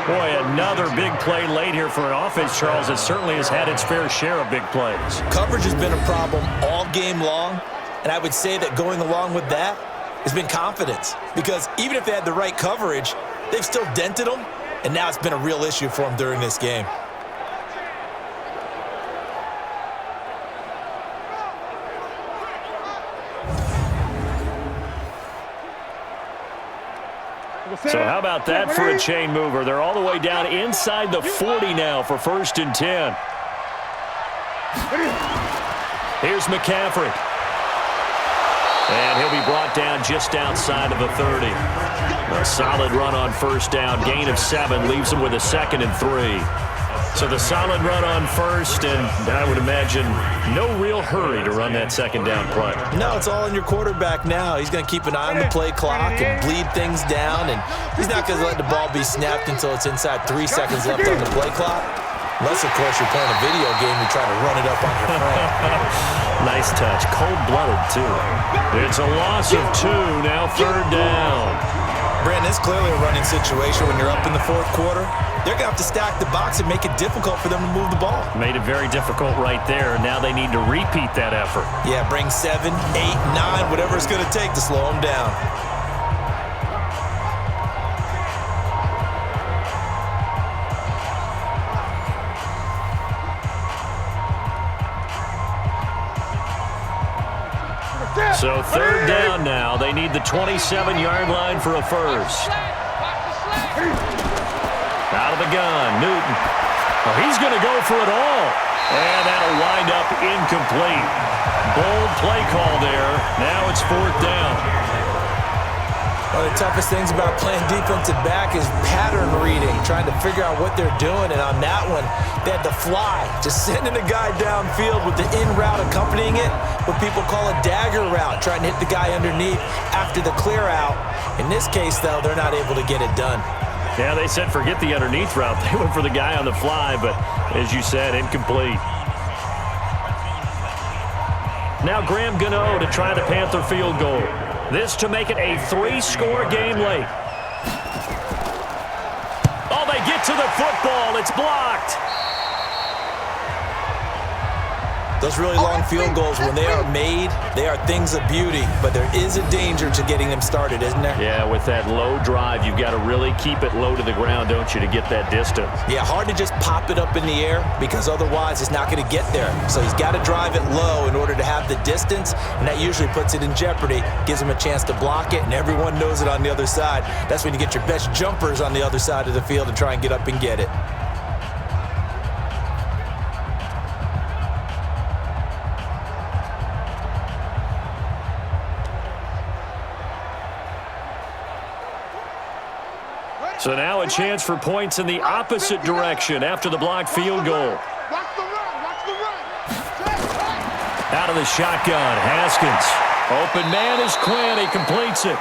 Boy, another big play late here for an offense, Charles. It certainly has had its fair share of big plays. Coverage has been a problem all game long, and I would say that going along with that has been confidence. Because even if they had the right coverage, they've still dented them, and now it's been a real issue for them during this game. So how about that for a chain mover? They're all the way down inside the 40 now for 1st and 10. Here's McCaffrey. And he'll be brought down just outside of the 30. A solid run on 1st down. Gain of 7 leaves him with a 2nd and 3. So the solid run on 1st, and I would imagine no real hurry to run that 2nd down play. No, it's all on your quarterback now. He's going to keep an eye on the play clock and bleed things down, and he's not going to let the ball be snapped until it's inside 3 seconds left on the play clock. Unless, of course, you're playing a video game and trying to run it up on your friend. Nice touch. Cold-blooded, too. It's a loss of 2, now 3rd down. Brandon, it's clearly a running situation when you're up in the 4th quarter. They're going to have to stack the box and make it difficult for them to move the ball. Made it very difficult right there. Now they need to repeat that effort. Yeah, bring 7, 8, 9, whatever it's going to take to slow them down. So 3rd down now. They need the 27-yard line for a first. Out of the gun, Newton. Well, he's going to go for it all. And that'll wind up incomplete. Bold play call there. Now it's 4th down. One of the toughest things about playing defensive back is pattern reading, trying to figure out what they're doing. And on that one, they had to fly, just sending a guy downfield with the in route accompanying it, what people call a dagger route, trying to hit the guy underneath after the clear out. In this case, though, they're not able to get it done. Yeah, they said forget the underneath route. They went for the guy on the fly, but as you said, incomplete. Now Graham Gano to try the Panther field goal. This to make it a 3-score game late. Oh, they get to the football. It's blocked. Those really long field goals, when they are made, they are things of beauty. But there is a danger to getting them started, isn't there? Yeah, with that low drive, you've got to really keep it low to the ground, don't you, to get that distance. Yeah, hard to just pop it up in the air because otherwise it's not going to get there. So he's got to drive it low in order to have the distance, and that usually puts it in jeopardy, gives him a chance to block it, and everyone knows it on the other side. That's when you get your best jumpers on the other side of the field and try and get up and get it. So now a chance for points in the opposite direction after the blocked field goal. Out of the shotgun, Haskins. Open man is Quinn. He completes it.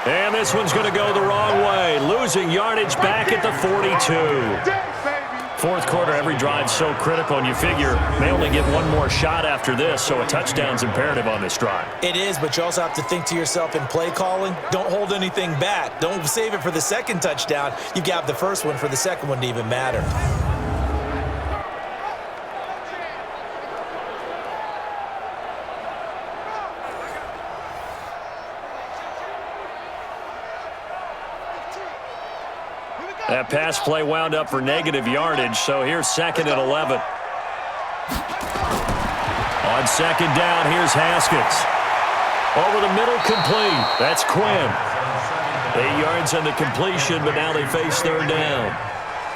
And this one's going to go the wrong way. Losing yardage back at the 42. Fourth quarter, every drive's so critical, and you figure they only get one more shot after this, so a touchdown's imperative on this drive. It is, but you also have to think to yourself in play calling, don't hold anything back. Don't save it for the second touchdown. You got the first one for the second one to even matter. That pass play wound up for negative yardage, so here's 2nd and 11. On 2nd down, here's Haskins. Over the middle, complete. That's Quinn. 8 yards on the completion, but now they face 3rd down.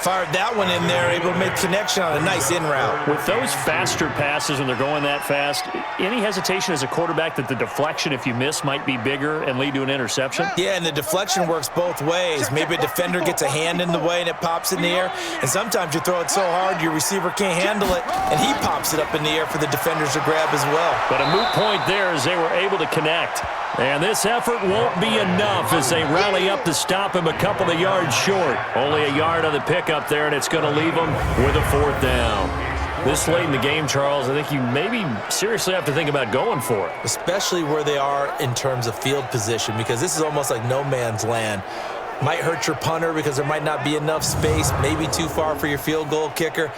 Fired that one in there, able to make connection on a nice in route. With those faster passes when they're going that fast, any hesitation as a quarterback that the deflection, if you miss, might be bigger and lead to an interception? Yeah, and the deflection works both ways. Maybe a defender gets a hand in the way and it pops in the air, and sometimes you throw it so hard your receiver can't handle it, and he pops it up in the air for the defenders to grab as well. But a moot point there as they were able to connect. And this effort won't be enough as they rally up to stop him a couple of yards short. Only a yard on the pickup there, and it's going to leave them with a 4th down. This late in the game, Charles, I think you maybe seriously have to think about going for it. Especially where they are in terms of field position, because this is almost like no man's land. Might hurt your punter because there might not be enough space, maybe too far for your field goal kicker.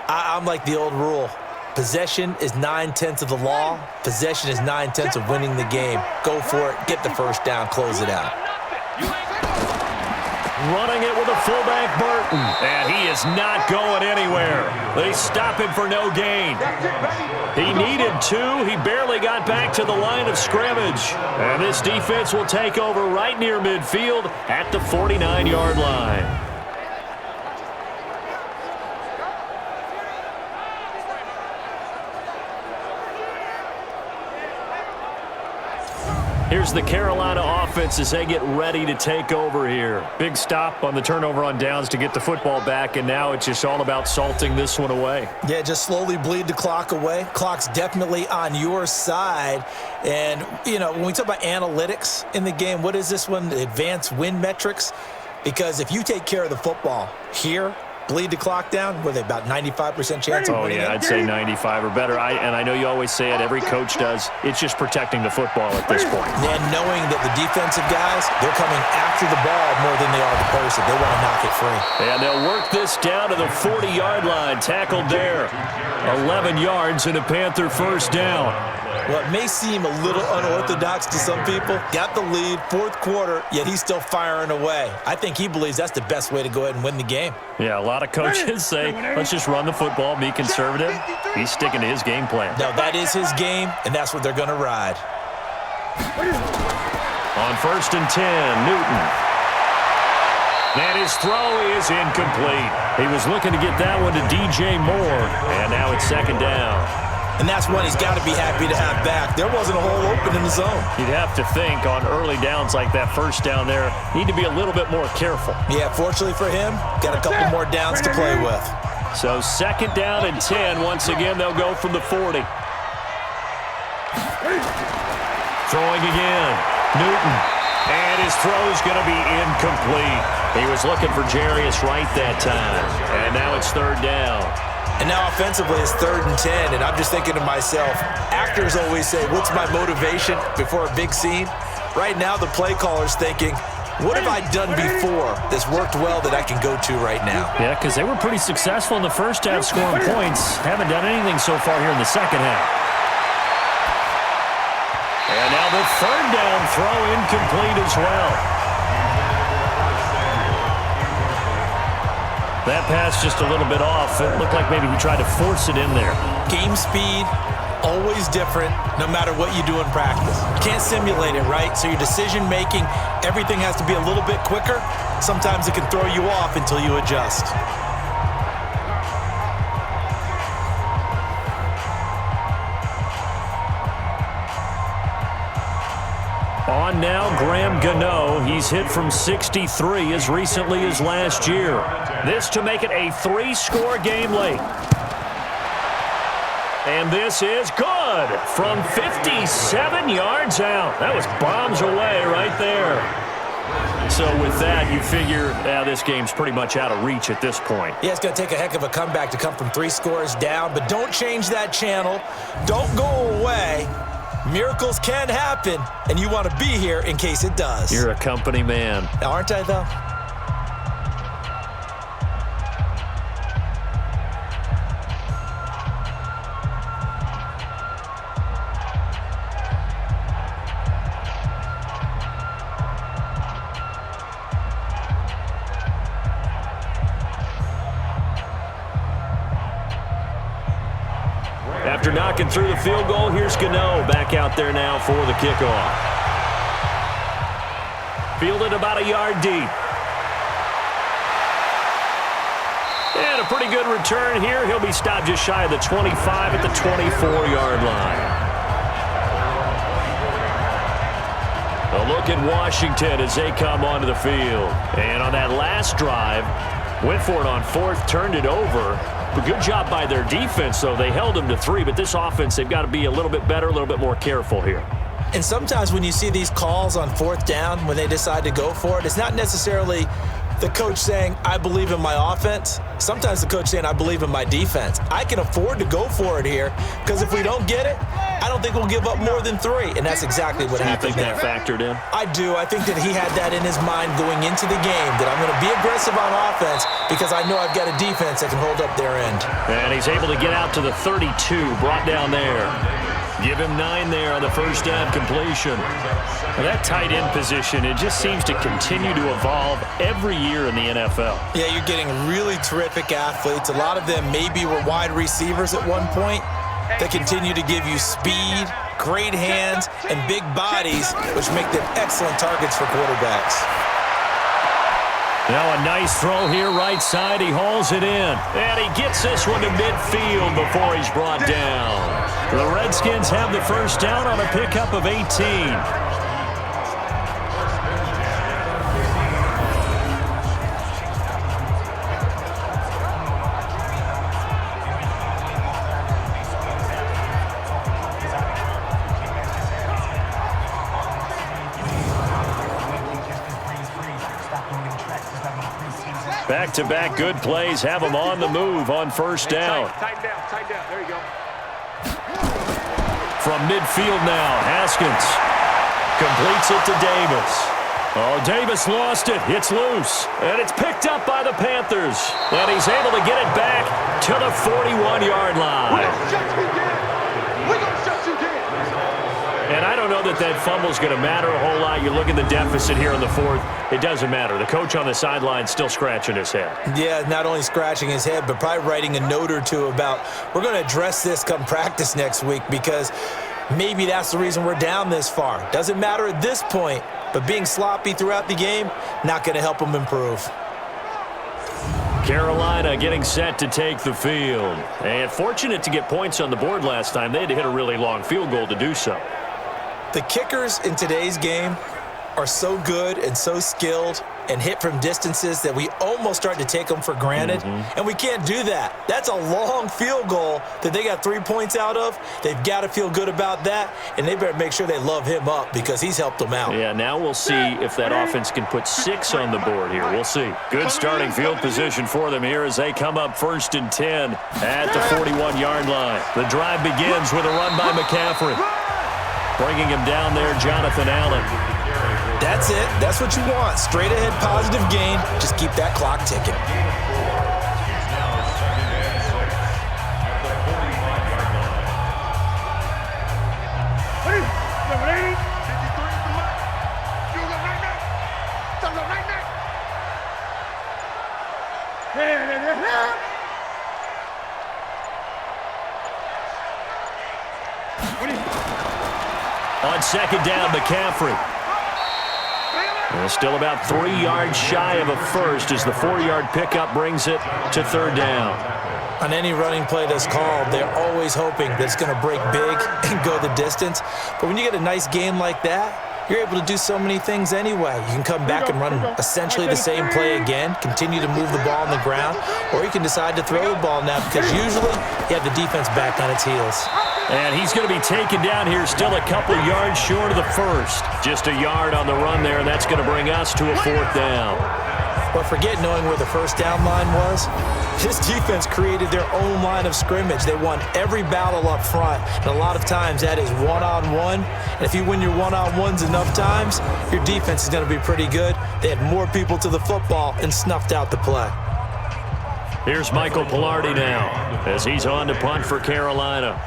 I'm like the old rule. Possession is 9/10 of the law. Possession is 9/10 of winning the game. Go for it. Get the first down. Close it out. Running it with a fullback, Burton. And he is not going anywhere. They stop him for no gain. He needed 2. He barely got back to the line of scrimmage. And this defense will take over right near midfield at the 49-yard line. Here's the Carolina offense as they get ready to take over here. Big stop on the turnover on downs to get the football back, and now it's just all about salting this one away. Yeah, just slowly bleed the clock away. Clock's definitely on your side. And, you know, when we talk about analytics in the game, what is this one? Advanced win metrics? Because if you take care of the football here, bleed the clock down, what are they, about 95% chance of winning it? I'd say 95 or better. And I know you always say it, every coach does. It's just protecting the football at this point. And knowing that the defensive guys, they're coming after the ball more than they are the person. They want to knock it free. And they'll work this down to the 40-yard line. Tackled there. 11 yards and a Panther first down. What may seem a little unorthodox to some people, got the lead, 4th quarter, yet he's still firing away. I think he believes that's the best way to go ahead and win the game. Yeah, a lot of coaches say, let's just run the football, be conservative. He's sticking to his game plan. No, that is his game, and that's what they're going to ride. On 1st and 10, Newton. And his throw is incomplete. He was looking to get that one to DJ Moore, and now it's 2nd down. and that's one he's got to be happy to have back. There wasn't a hole open in the zone. You'd have to think on early downs like that first down there, need to be a little bit more careful. Yeah, fortunately for him, got a couple more downs to play with. So 2nd down and 10. Once again, they'll go from the 40. Throwing again. Newton. And his throw's going to be incomplete. He was looking for Jarius Wright that time. And now it's 3rd down. And now offensively it's 3rd and 10. And I'm just thinking to myself, actors always say, what's my motivation before a big scene? Right now the play caller's thinking, what have I done before that's worked well that I can go to right now? Yeah, because they were pretty successful in the first half scoring points. Haven't done anything so far here in the second half. And now the 3rd down throw incomplete as well. That pass just a little bit off. It looked like maybe he tried to force it in there. Game speed, always different no matter what you do in practice. You can't simulate it, right? So your decision making, everything has to be a little bit quicker. Sometimes it can throw you off until you adjust. On now, Graham Gano. He's hit from 63 as recently as last year. This to make it a 3-score game late. And this is good from 57 yards out. That was bombs away right there. So with that, you figure this game's pretty much out of reach at this point. Yeah, it's going to take a heck of a comeback to come from 3 scores down, but don't change that channel. Don't go away. Miracles can happen, and you want to be here in case it does. You're a company man. Aren't I, though? After knocking through the field goal, here's Gano back out there now for the kickoff. Fielded about a yard deep. And a pretty good return here. He'll be stopped just shy of the 25 at the 24-yard line. A look at Washington as they come onto the field. And on that last drive, went for it on 4th, turned it over. But good job by their defense, though. They held them to 3, but this offense, they've got to be a little bit better, a little bit more careful here. And sometimes when you see these calls on 4th down, when they decide to go for it, it's not necessarily the coach saying, I believe in my offense. Sometimes the coach saying, I believe in my defense. I can afford to go for it here because if we don't get it, I don't think we'll give up more than 3. And that's exactly what happened there. You think that factored in? I do. I think that he had that in his mind going into the game, that I'm going to be aggressive on offense because I know I've got a defense that can hold up their end. And he's able to get out to the 32, brought down there. Give him 9 there on the first down completion. Well, that tight end position, it just seems to continue to evolve every year in the NFL. Yeah, you're getting really terrific athletes. A lot of them maybe were wide receivers at one point. They continue to give you speed, great hands, and big bodies, which make them excellent targets for quarterbacks. Now a nice throw here right side. He hauls it in. And he gets this one to midfield before he's brought down. The Redskins have the first down on a pickup of 18. Back-to-back good plays have them on the move on first down. Tighten down. There you go. From midfield now, Haskins completes it to Davis. Oh, Davis lost it. It's loose. And it's picked up by the Panthers. And he's able to get it back to the 41-yard line. And I don't know that that fumble's going to matter a whole lot. You look at the deficit here in the 4th. It doesn't matter. The coach on the sideline still scratching his head. Yeah, not only scratching his head, but probably writing a note or two about, we're going to address this come practice next week because maybe that's the reason we're down this far. Doesn't matter at this point, but being sloppy throughout the game, not going to help him improve. Carolina getting set to take the field. And fortunate to get points on the board last time. They had to hit a really long field goal to do so. The kickers in today's game are so good and so skilled and hit from distances that we almost start to take them for granted. And we can't do that. That's a long field goal that they got 3 points out of. They've got to feel good about that, and they better make sure they love him up because he's helped them out. Yeah, now we'll see if that offense can put 6 on the board here. We'll see. Good starting field position for them here as they come up 1st and 10 at the 41-yard line. The drive begins with a run by McCaffrey. Bringing him down there, Jonathan Allen. That's it. That's what you want. Straight ahead positive gain. Just keep that clock ticking. On 2nd down, McCaffrey. And still about 3 yards shy of a first as the 4-yard pickup brings it to 3rd down. On any running play that's called, they're always hoping that it's going to break big and go the distance. But when you get a nice game like that, you're able to do so many things anyway. You can come back and run essentially the same play again, continue to move the ball on the ground, or you can decide to throw the ball now because usually you have the defense back on its heels. And he's going to be taken down here still a couple yards short of the first. Just a yard on the run there, and that's going to bring us to a 4th down. But forget knowing where the first down line was. This defense created their own line of scrimmage. They won every battle up front, and a lot of times that is one-on-one. And if you win your one-on-ones enough times, your defense is going to be pretty good. They had more people to the football and snuffed out the play. Here's Michael Pilardi now as he's on to punt for Carolina.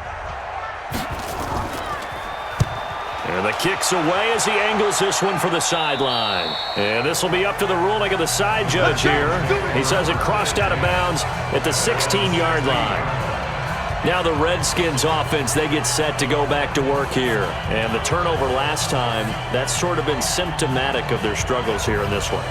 And the kick's away as he angles this one for the sideline. And this will be up to the ruling of the side judge here. He says it crossed out of bounds at the 16-yard line. Now the Redskins offense, they get set to go back to work here. And the turnover last time, that's sort of been symptomatic of their struggles here in this one.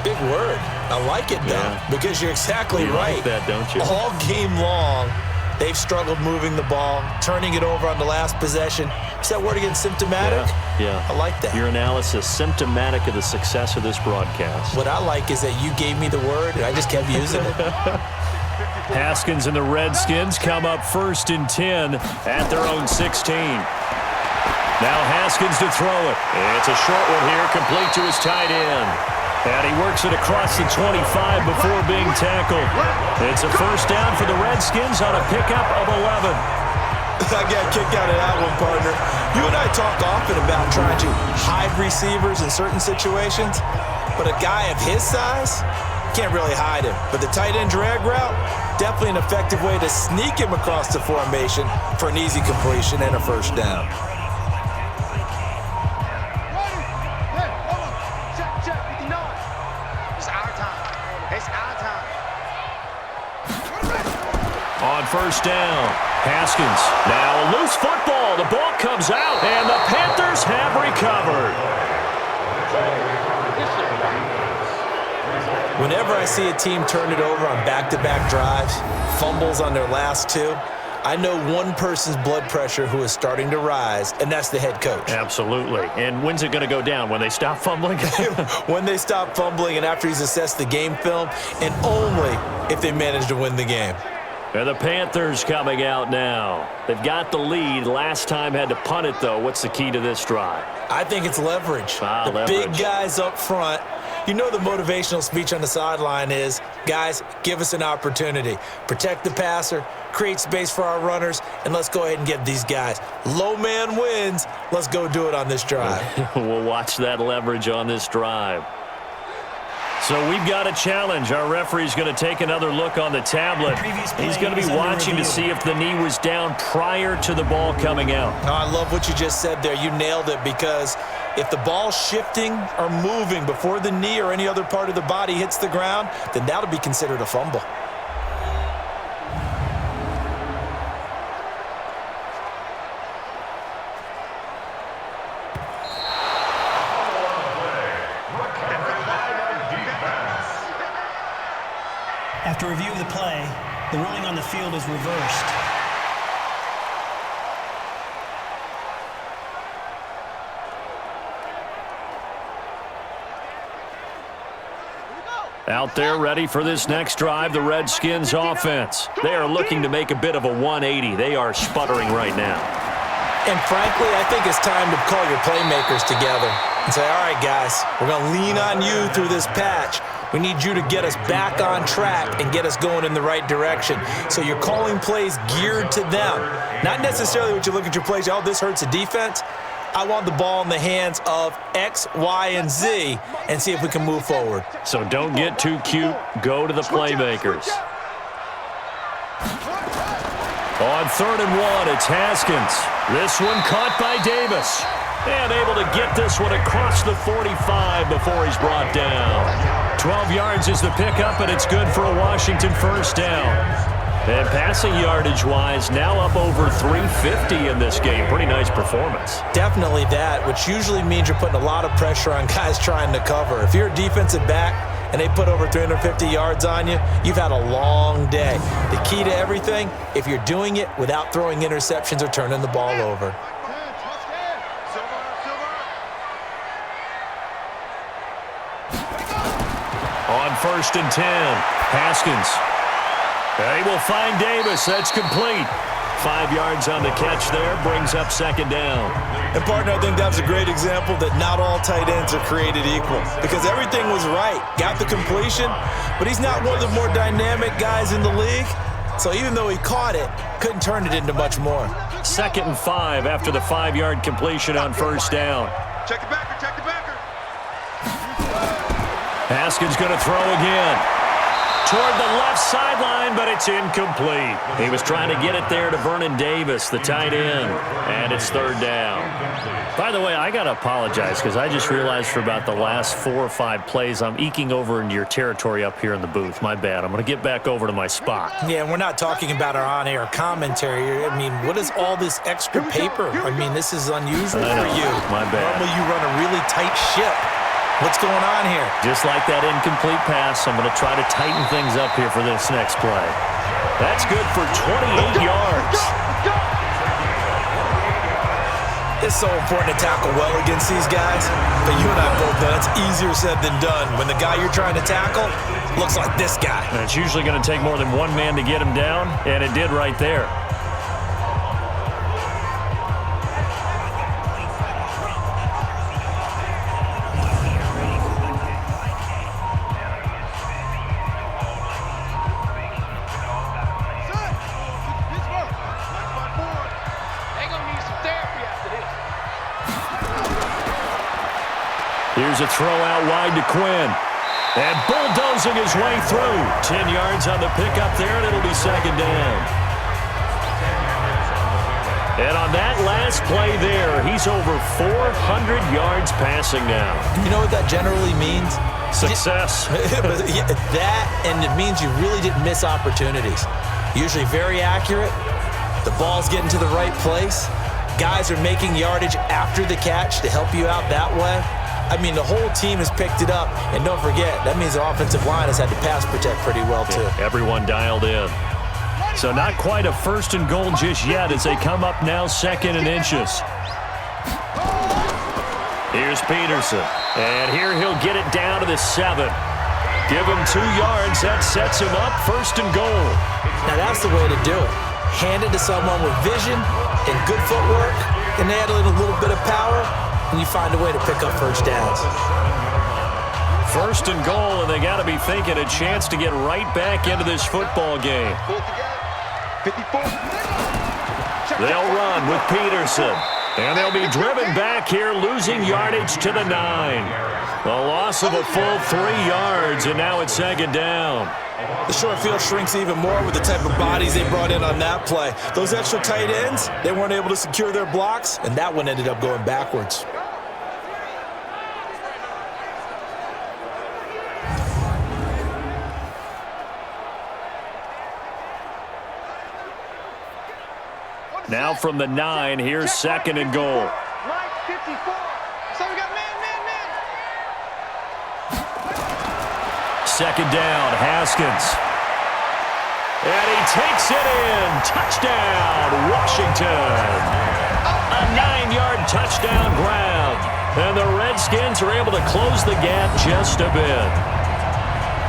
Big word. I like it, though, because you're exactly right. Like that, don't you? All game long, they've struggled moving the ball, turning it over on the last possession. Is that word again, symptomatic? Yeah. I like that. Your analysis, symptomatic of the success of this broadcast. What I like is that you gave me the word, and I just kept using it. Haskins and the Redskins come up 1st and 10 at their own 16. Now Haskins to throw it. It's a short one here, complete to his tight end. And he works it across the 25 before being tackled. It's a 1st down for the Redskins on a pickup of 11. I got kicked out of that one, partner. You and I talk often about trying to hide receivers in certain situations, but a guy of his size, can't really hide him. But the tight end drag route, definitely an effective way to sneak him across the formation for an easy completion and a 1st down. On 1st down, Haskins. Now a loose football. The ball comes out, and the Panthers have recovered. Whenever I see a team turn it over on back-to-back drives, fumbles on their last 2, I know one person's blood pressure who is starting to rise, and that's the head coach. Absolutely. And when's it going to go down? When they stop fumbling? When they stop fumbling and after he's assessed the game film, and only if they manage to win the game. And the Panthers coming out now. They've got the lead. Last time had to punt it, though. What's the key to this drive? I think it's leverage. The leverage. Big guys up front. You know the motivational speech on the sideline is, guys, give us an opportunity. Protect the passer, create space for our runners, and let's go ahead and get these guys. Low man wins. Let's go do it on this drive. We'll watch that leverage on this drive. So we've got a challenge. Our referee's going to take another look on the tablet. He's going to be watching to see if the knee was down prior to the ball coming out. Oh, I love what you just said there. You nailed it, because if the ball's shifting or moving before the knee or any other part of the body hits the ground, then that'll be considered a fumble. After review of the play, the ruling on the field is reversed. Out there ready for this next drive, the Redskins offense. They are looking to make a bit of a 180. They are sputtering right now. And frankly, I think it's time to call your playmakers together and say, all right, guys, we're going to lean on you through this patch. We need you to get us back on track and get us going in the right direction. So you're calling plays geared to them. Not necessarily what you look at your plays, oh, this hurts the defense. I want the ball in the hands of X, Y, and Z and see if we can move forward. So don't get too cute. Go to the playmakers. On 3rd and 1, it's Haskins. This one caught by Davis. And able to get this one across the 45 before he's brought down. 12 yards is the pickup, and it's good for a Washington first down. And passing yardage-wise, now up over 350 in this game. Pretty nice performance. Definitely that, which usually means you're putting a lot of pressure on guys trying to cover. If you're a defensive back and they put over 350 yards on you, you've had a long day. The key to everything, if you're doing it without throwing interceptions or turning the ball over. On 1st and 10, Haskins. They will find Davis. That's complete. 5 yards on the catch there. Brings up 2nd down. And, partner, I think that was a great example that not all tight ends are created equal. Because everything was right. Got the completion, but he's not one of the more dynamic guys in the league. So even though he caught it, couldn't turn it into much more. 2nd and 5 after the 5-yard completion on 1st down. Check the backer, check the backer. Haskins going to throw again. Toward the left sideline, but it's incomplete. He was trying to get it there to Vernon Davis, the tight end, and it's 3rd down. By the way, I got to apologize because I just realized for about the last 4 or 5 plays, I'm eking over into your territory up here in the booth. My bad. I'm going to get back over to my spot. Yeah, and we're not talking about our on-air commentary. I mean, what is all this extra paper? I mean, this is unusual for you. My bad. Normally you run a really tight ship. What's going on here? Just like that incomplete pass, I'm going to try to tighten things up here for this next play. That's good for 28 yards. It's so important to tackle well against these guys, but you and I both know it's easier said than done when the guy you're trying to tackle looks like this guy. And it's usually going to take more than one man to get him down, and it did right there. Here's a throw out wide to Quinn. And bulldozing his way through. 10 yards on the pickup there, and it'll be 2nd down. And on that last play there, he's over 400 yards passing now. You know what that generally means? Success. That, and it means you really didn't miss opportunities. Usually very accurate. The ball's getting to the right place. Guys are making yardage after the catch to help you out that way. I mean, the whole team has picked it up. And don't forget, that means the offensive line has had to pass protect pretty well, too. Everyone dialed in. So not quite a 1st and goal just yet as they come up now 2nd and inches. Here's Peterson. And here he'll get it down to the 7. Give him 2 yards. That sets him up 1st and goal. Now, that's the way to do it. Hand it to someone with vision and good footwork, and add in a little bit of power, and you find a way to pick up first downs. 1st and goal, and they got to be thinking a chance to get right back into this football game. 54. They'll run with Peterson, and they'll be driven back here, losing yardage to the 9. A loss of a full 3 yards, and now it's 2nd down. The short field shrinks even more with the type of bodies they brought in on that play. Those extra tight ends, they weren't able to secure their blocks, and that one ended up going backwards. Now from the 9, here's 2nd and goal. Right 54. So we got man. 2nd down, Haskins. And he takes it in. Touchdown, Washington. A 9-yard touchdown grab. And the Redskins are able to close the gap just a bit.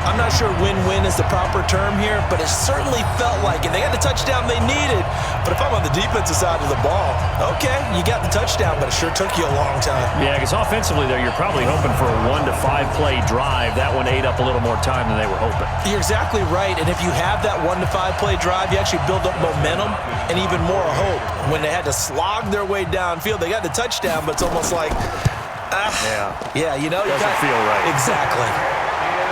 I'm not sure win-win is the proper term here, but it certainly felt like it. They got the touchdown they needed, but if I'm on the defensive side of the ball, okay, you got the touchdown, but it sure took you a long time. Yeah, because offensively, though, you're probably hoping for a 1 to 5 play drive. That one ate up a little more time than they were hoping. You're exactly right, and if you have that 1 to 5 play drive, you actually build up momentum and even more hope. When they had to slog their way downfield, they got the touchdown, but it's almost like, yeah, you know, doesn't feel right. Exactly.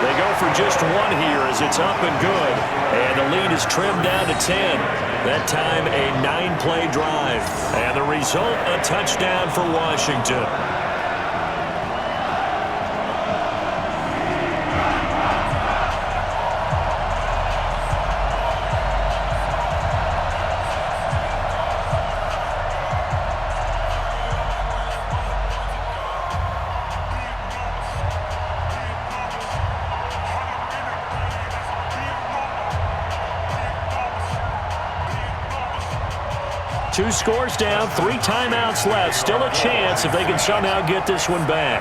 They go for just one here as it's up and good. And the lead is trimmed down to 10. That time a 9-play drive. And the result, a touchdown for Washington. Two scores down, 3 timeouts left. Still a chance if they can somehow get this one back.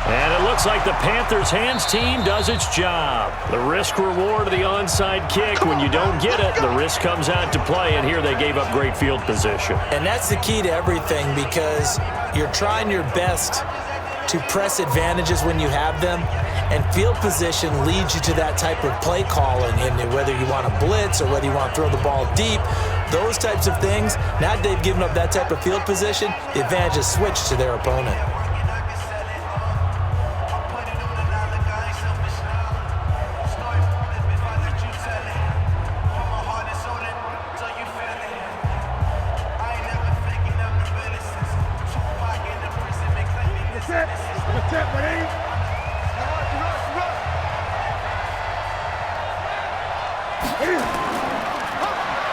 And it looks like the Panthers' hands team does its job. The risk-reward of the onside kick. When you don't get it, the risk comes out to play, and here they gave up great field position. And that's the key to everything, because you're trying your best to press advantages when you have them, and field position leads you to that type of play calling, and whether you want to blitz or whether you want to throw the ball deep, those types of things. Now that they've given up that type of field position, the advantage is switched to their opponent.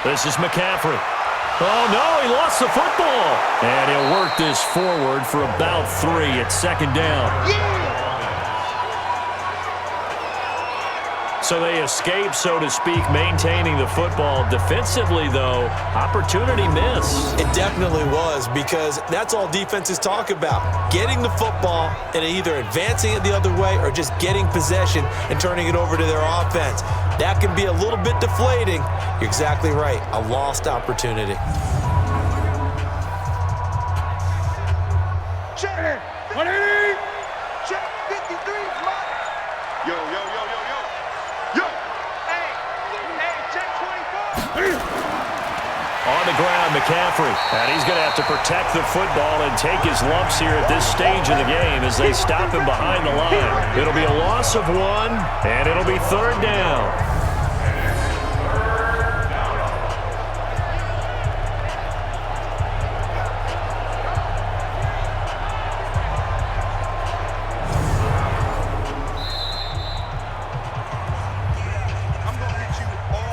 This is McCaffrey. Oh, no, he lost the football. And he'll work this forward for about 3 at second down. So they escape, so to speak, maintaining the football. Defensively, though, opportunity miss. It definitely was, because that's all defenses talk about. Getting the football and either advancing it the other way or just getting possession and turning it over to their offense. That can be a little bit deflating. You're exactly right. A lost opportunity. Check. 180. Check. 53. Yo, yo, yo, yo, yo. Yo. Hey, check 24. On the ground, McCaffrey. And he's going to have to protect the football and take his lumps here at this stage of the game as they stop him behind the line. It'll be a loss of 1, and it'll be 3rd down.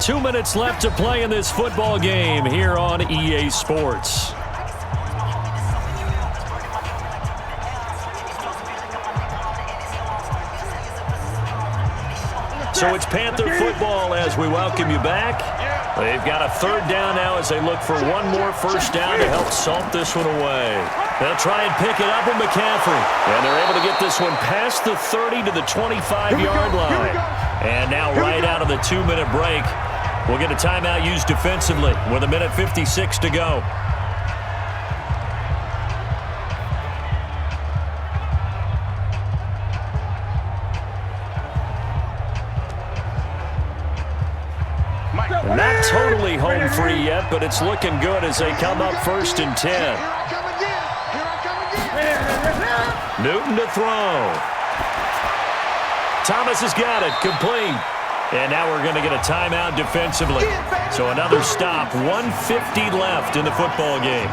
Two minutes left to play in this football game here on EA Sports. So it's Panther football as we welcome you back. They've got a 3rd down now as they look for one more first down to help salt this one away. They'll try and pick it up with McCaffrey. And they're able to get this one past the 30 to the 25-yard line. And now right out of the 2-minute break, we'll get a timeout used defensively with 1:56 to go. Not totally home free yet, but it's looking good as they come up 1st and 10. Newton to throw. Thomas has got it, complete. And now we're going to get a timeout defensively. So another stop, 1:50 left in the football game.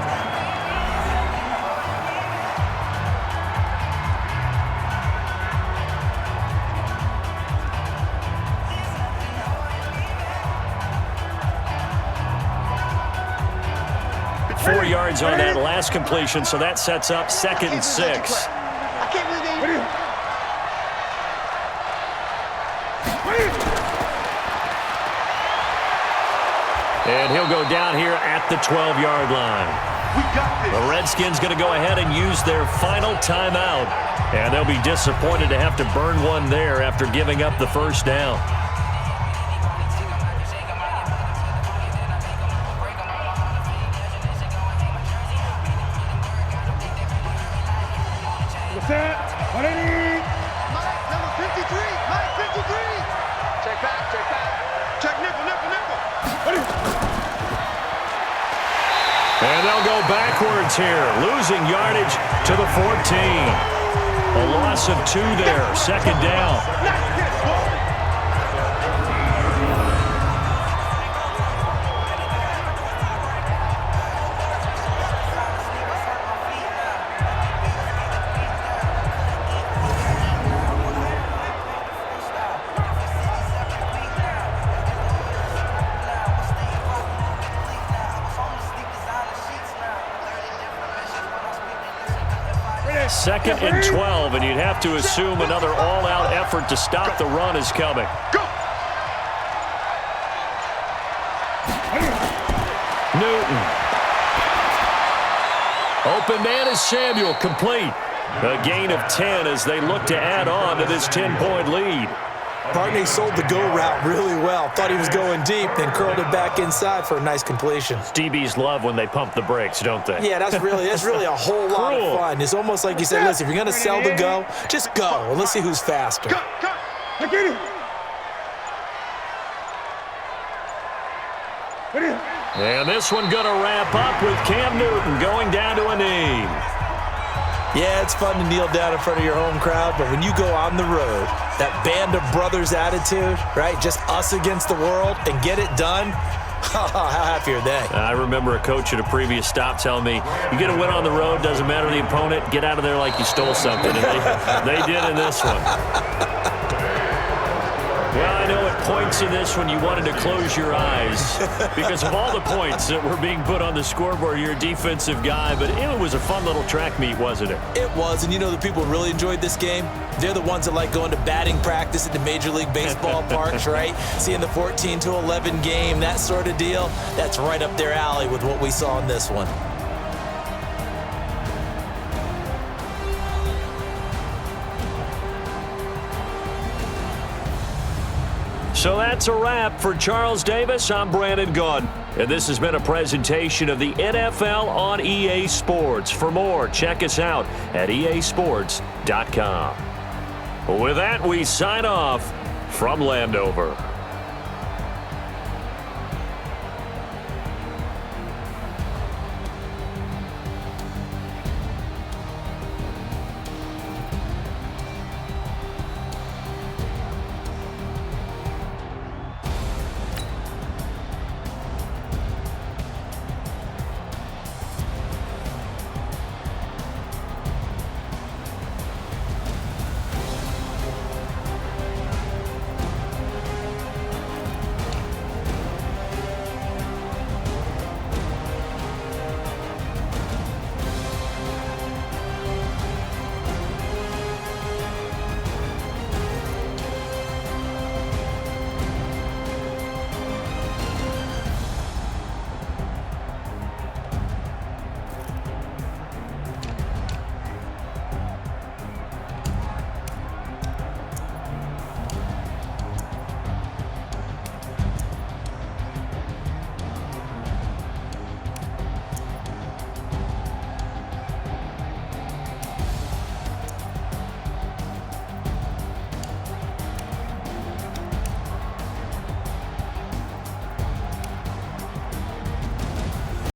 Four yards on that last completion, so that sets up 2nd and 6. And he'll go down here at the 12-yard line. We got this. The Redskins going to go ahead and use their final timeout. And they'll be disappointed to have to burn one there after giving up the first down. What's that? 180. Mike, number 53. Mike, 53. Check back, check back. Check nickel, nickel, nickel. And they'll go backwards here, losing yardage to the 14. A loss of 2 there, second down. Nice catch, boy. Second and 12, and you'd have to assume another all-out effort to stop the run is coming. Go. Newton. Open man is Samuel, complete. A gain of 10 as they look to add on to this 10-point lead. Barney sold the go route really well. Thought he was going deep, then curled it back inside for a nice completion. DBs love when they pump the brakes, don't they? Yeah, that's really a whole lot of fun. It's almost like you said, listen, if you're going to sell the go, just go, and let's see who's faster. Go, go. I get it. And this one going to wrap up with Cam Newton going down to a knee. Yeah, it's fun to kneel down in front of your home crowd, but when you go on the road, that band of brothers attitude, right? Just us against the world and get it done. How happy are they? I remember a coach at a previous stop telling me, you get a win on the road, doesn't matter the opponent, get out of there like you stole something. And they did in this one. Well, I know at points in this one you wanted to close your eyes because of all the points that were being put on the scoreboard. You're a defensive guy, but it was a fun little track meet, wasn't it? It was, and you know the people who really enjoyed this game? They're the ones that like going to batting practice at the Major League Baseball parks, right? Seeing the 14-11 game, that sort of deal. That's right up their alley with what we saw in this one. So that's a wrap for Charles Davis. I'm Brandon Gaudin, and this has been a presentation of the NFL on EA Sports. For more, check us out at easports.com. With that, we sign off from Landover.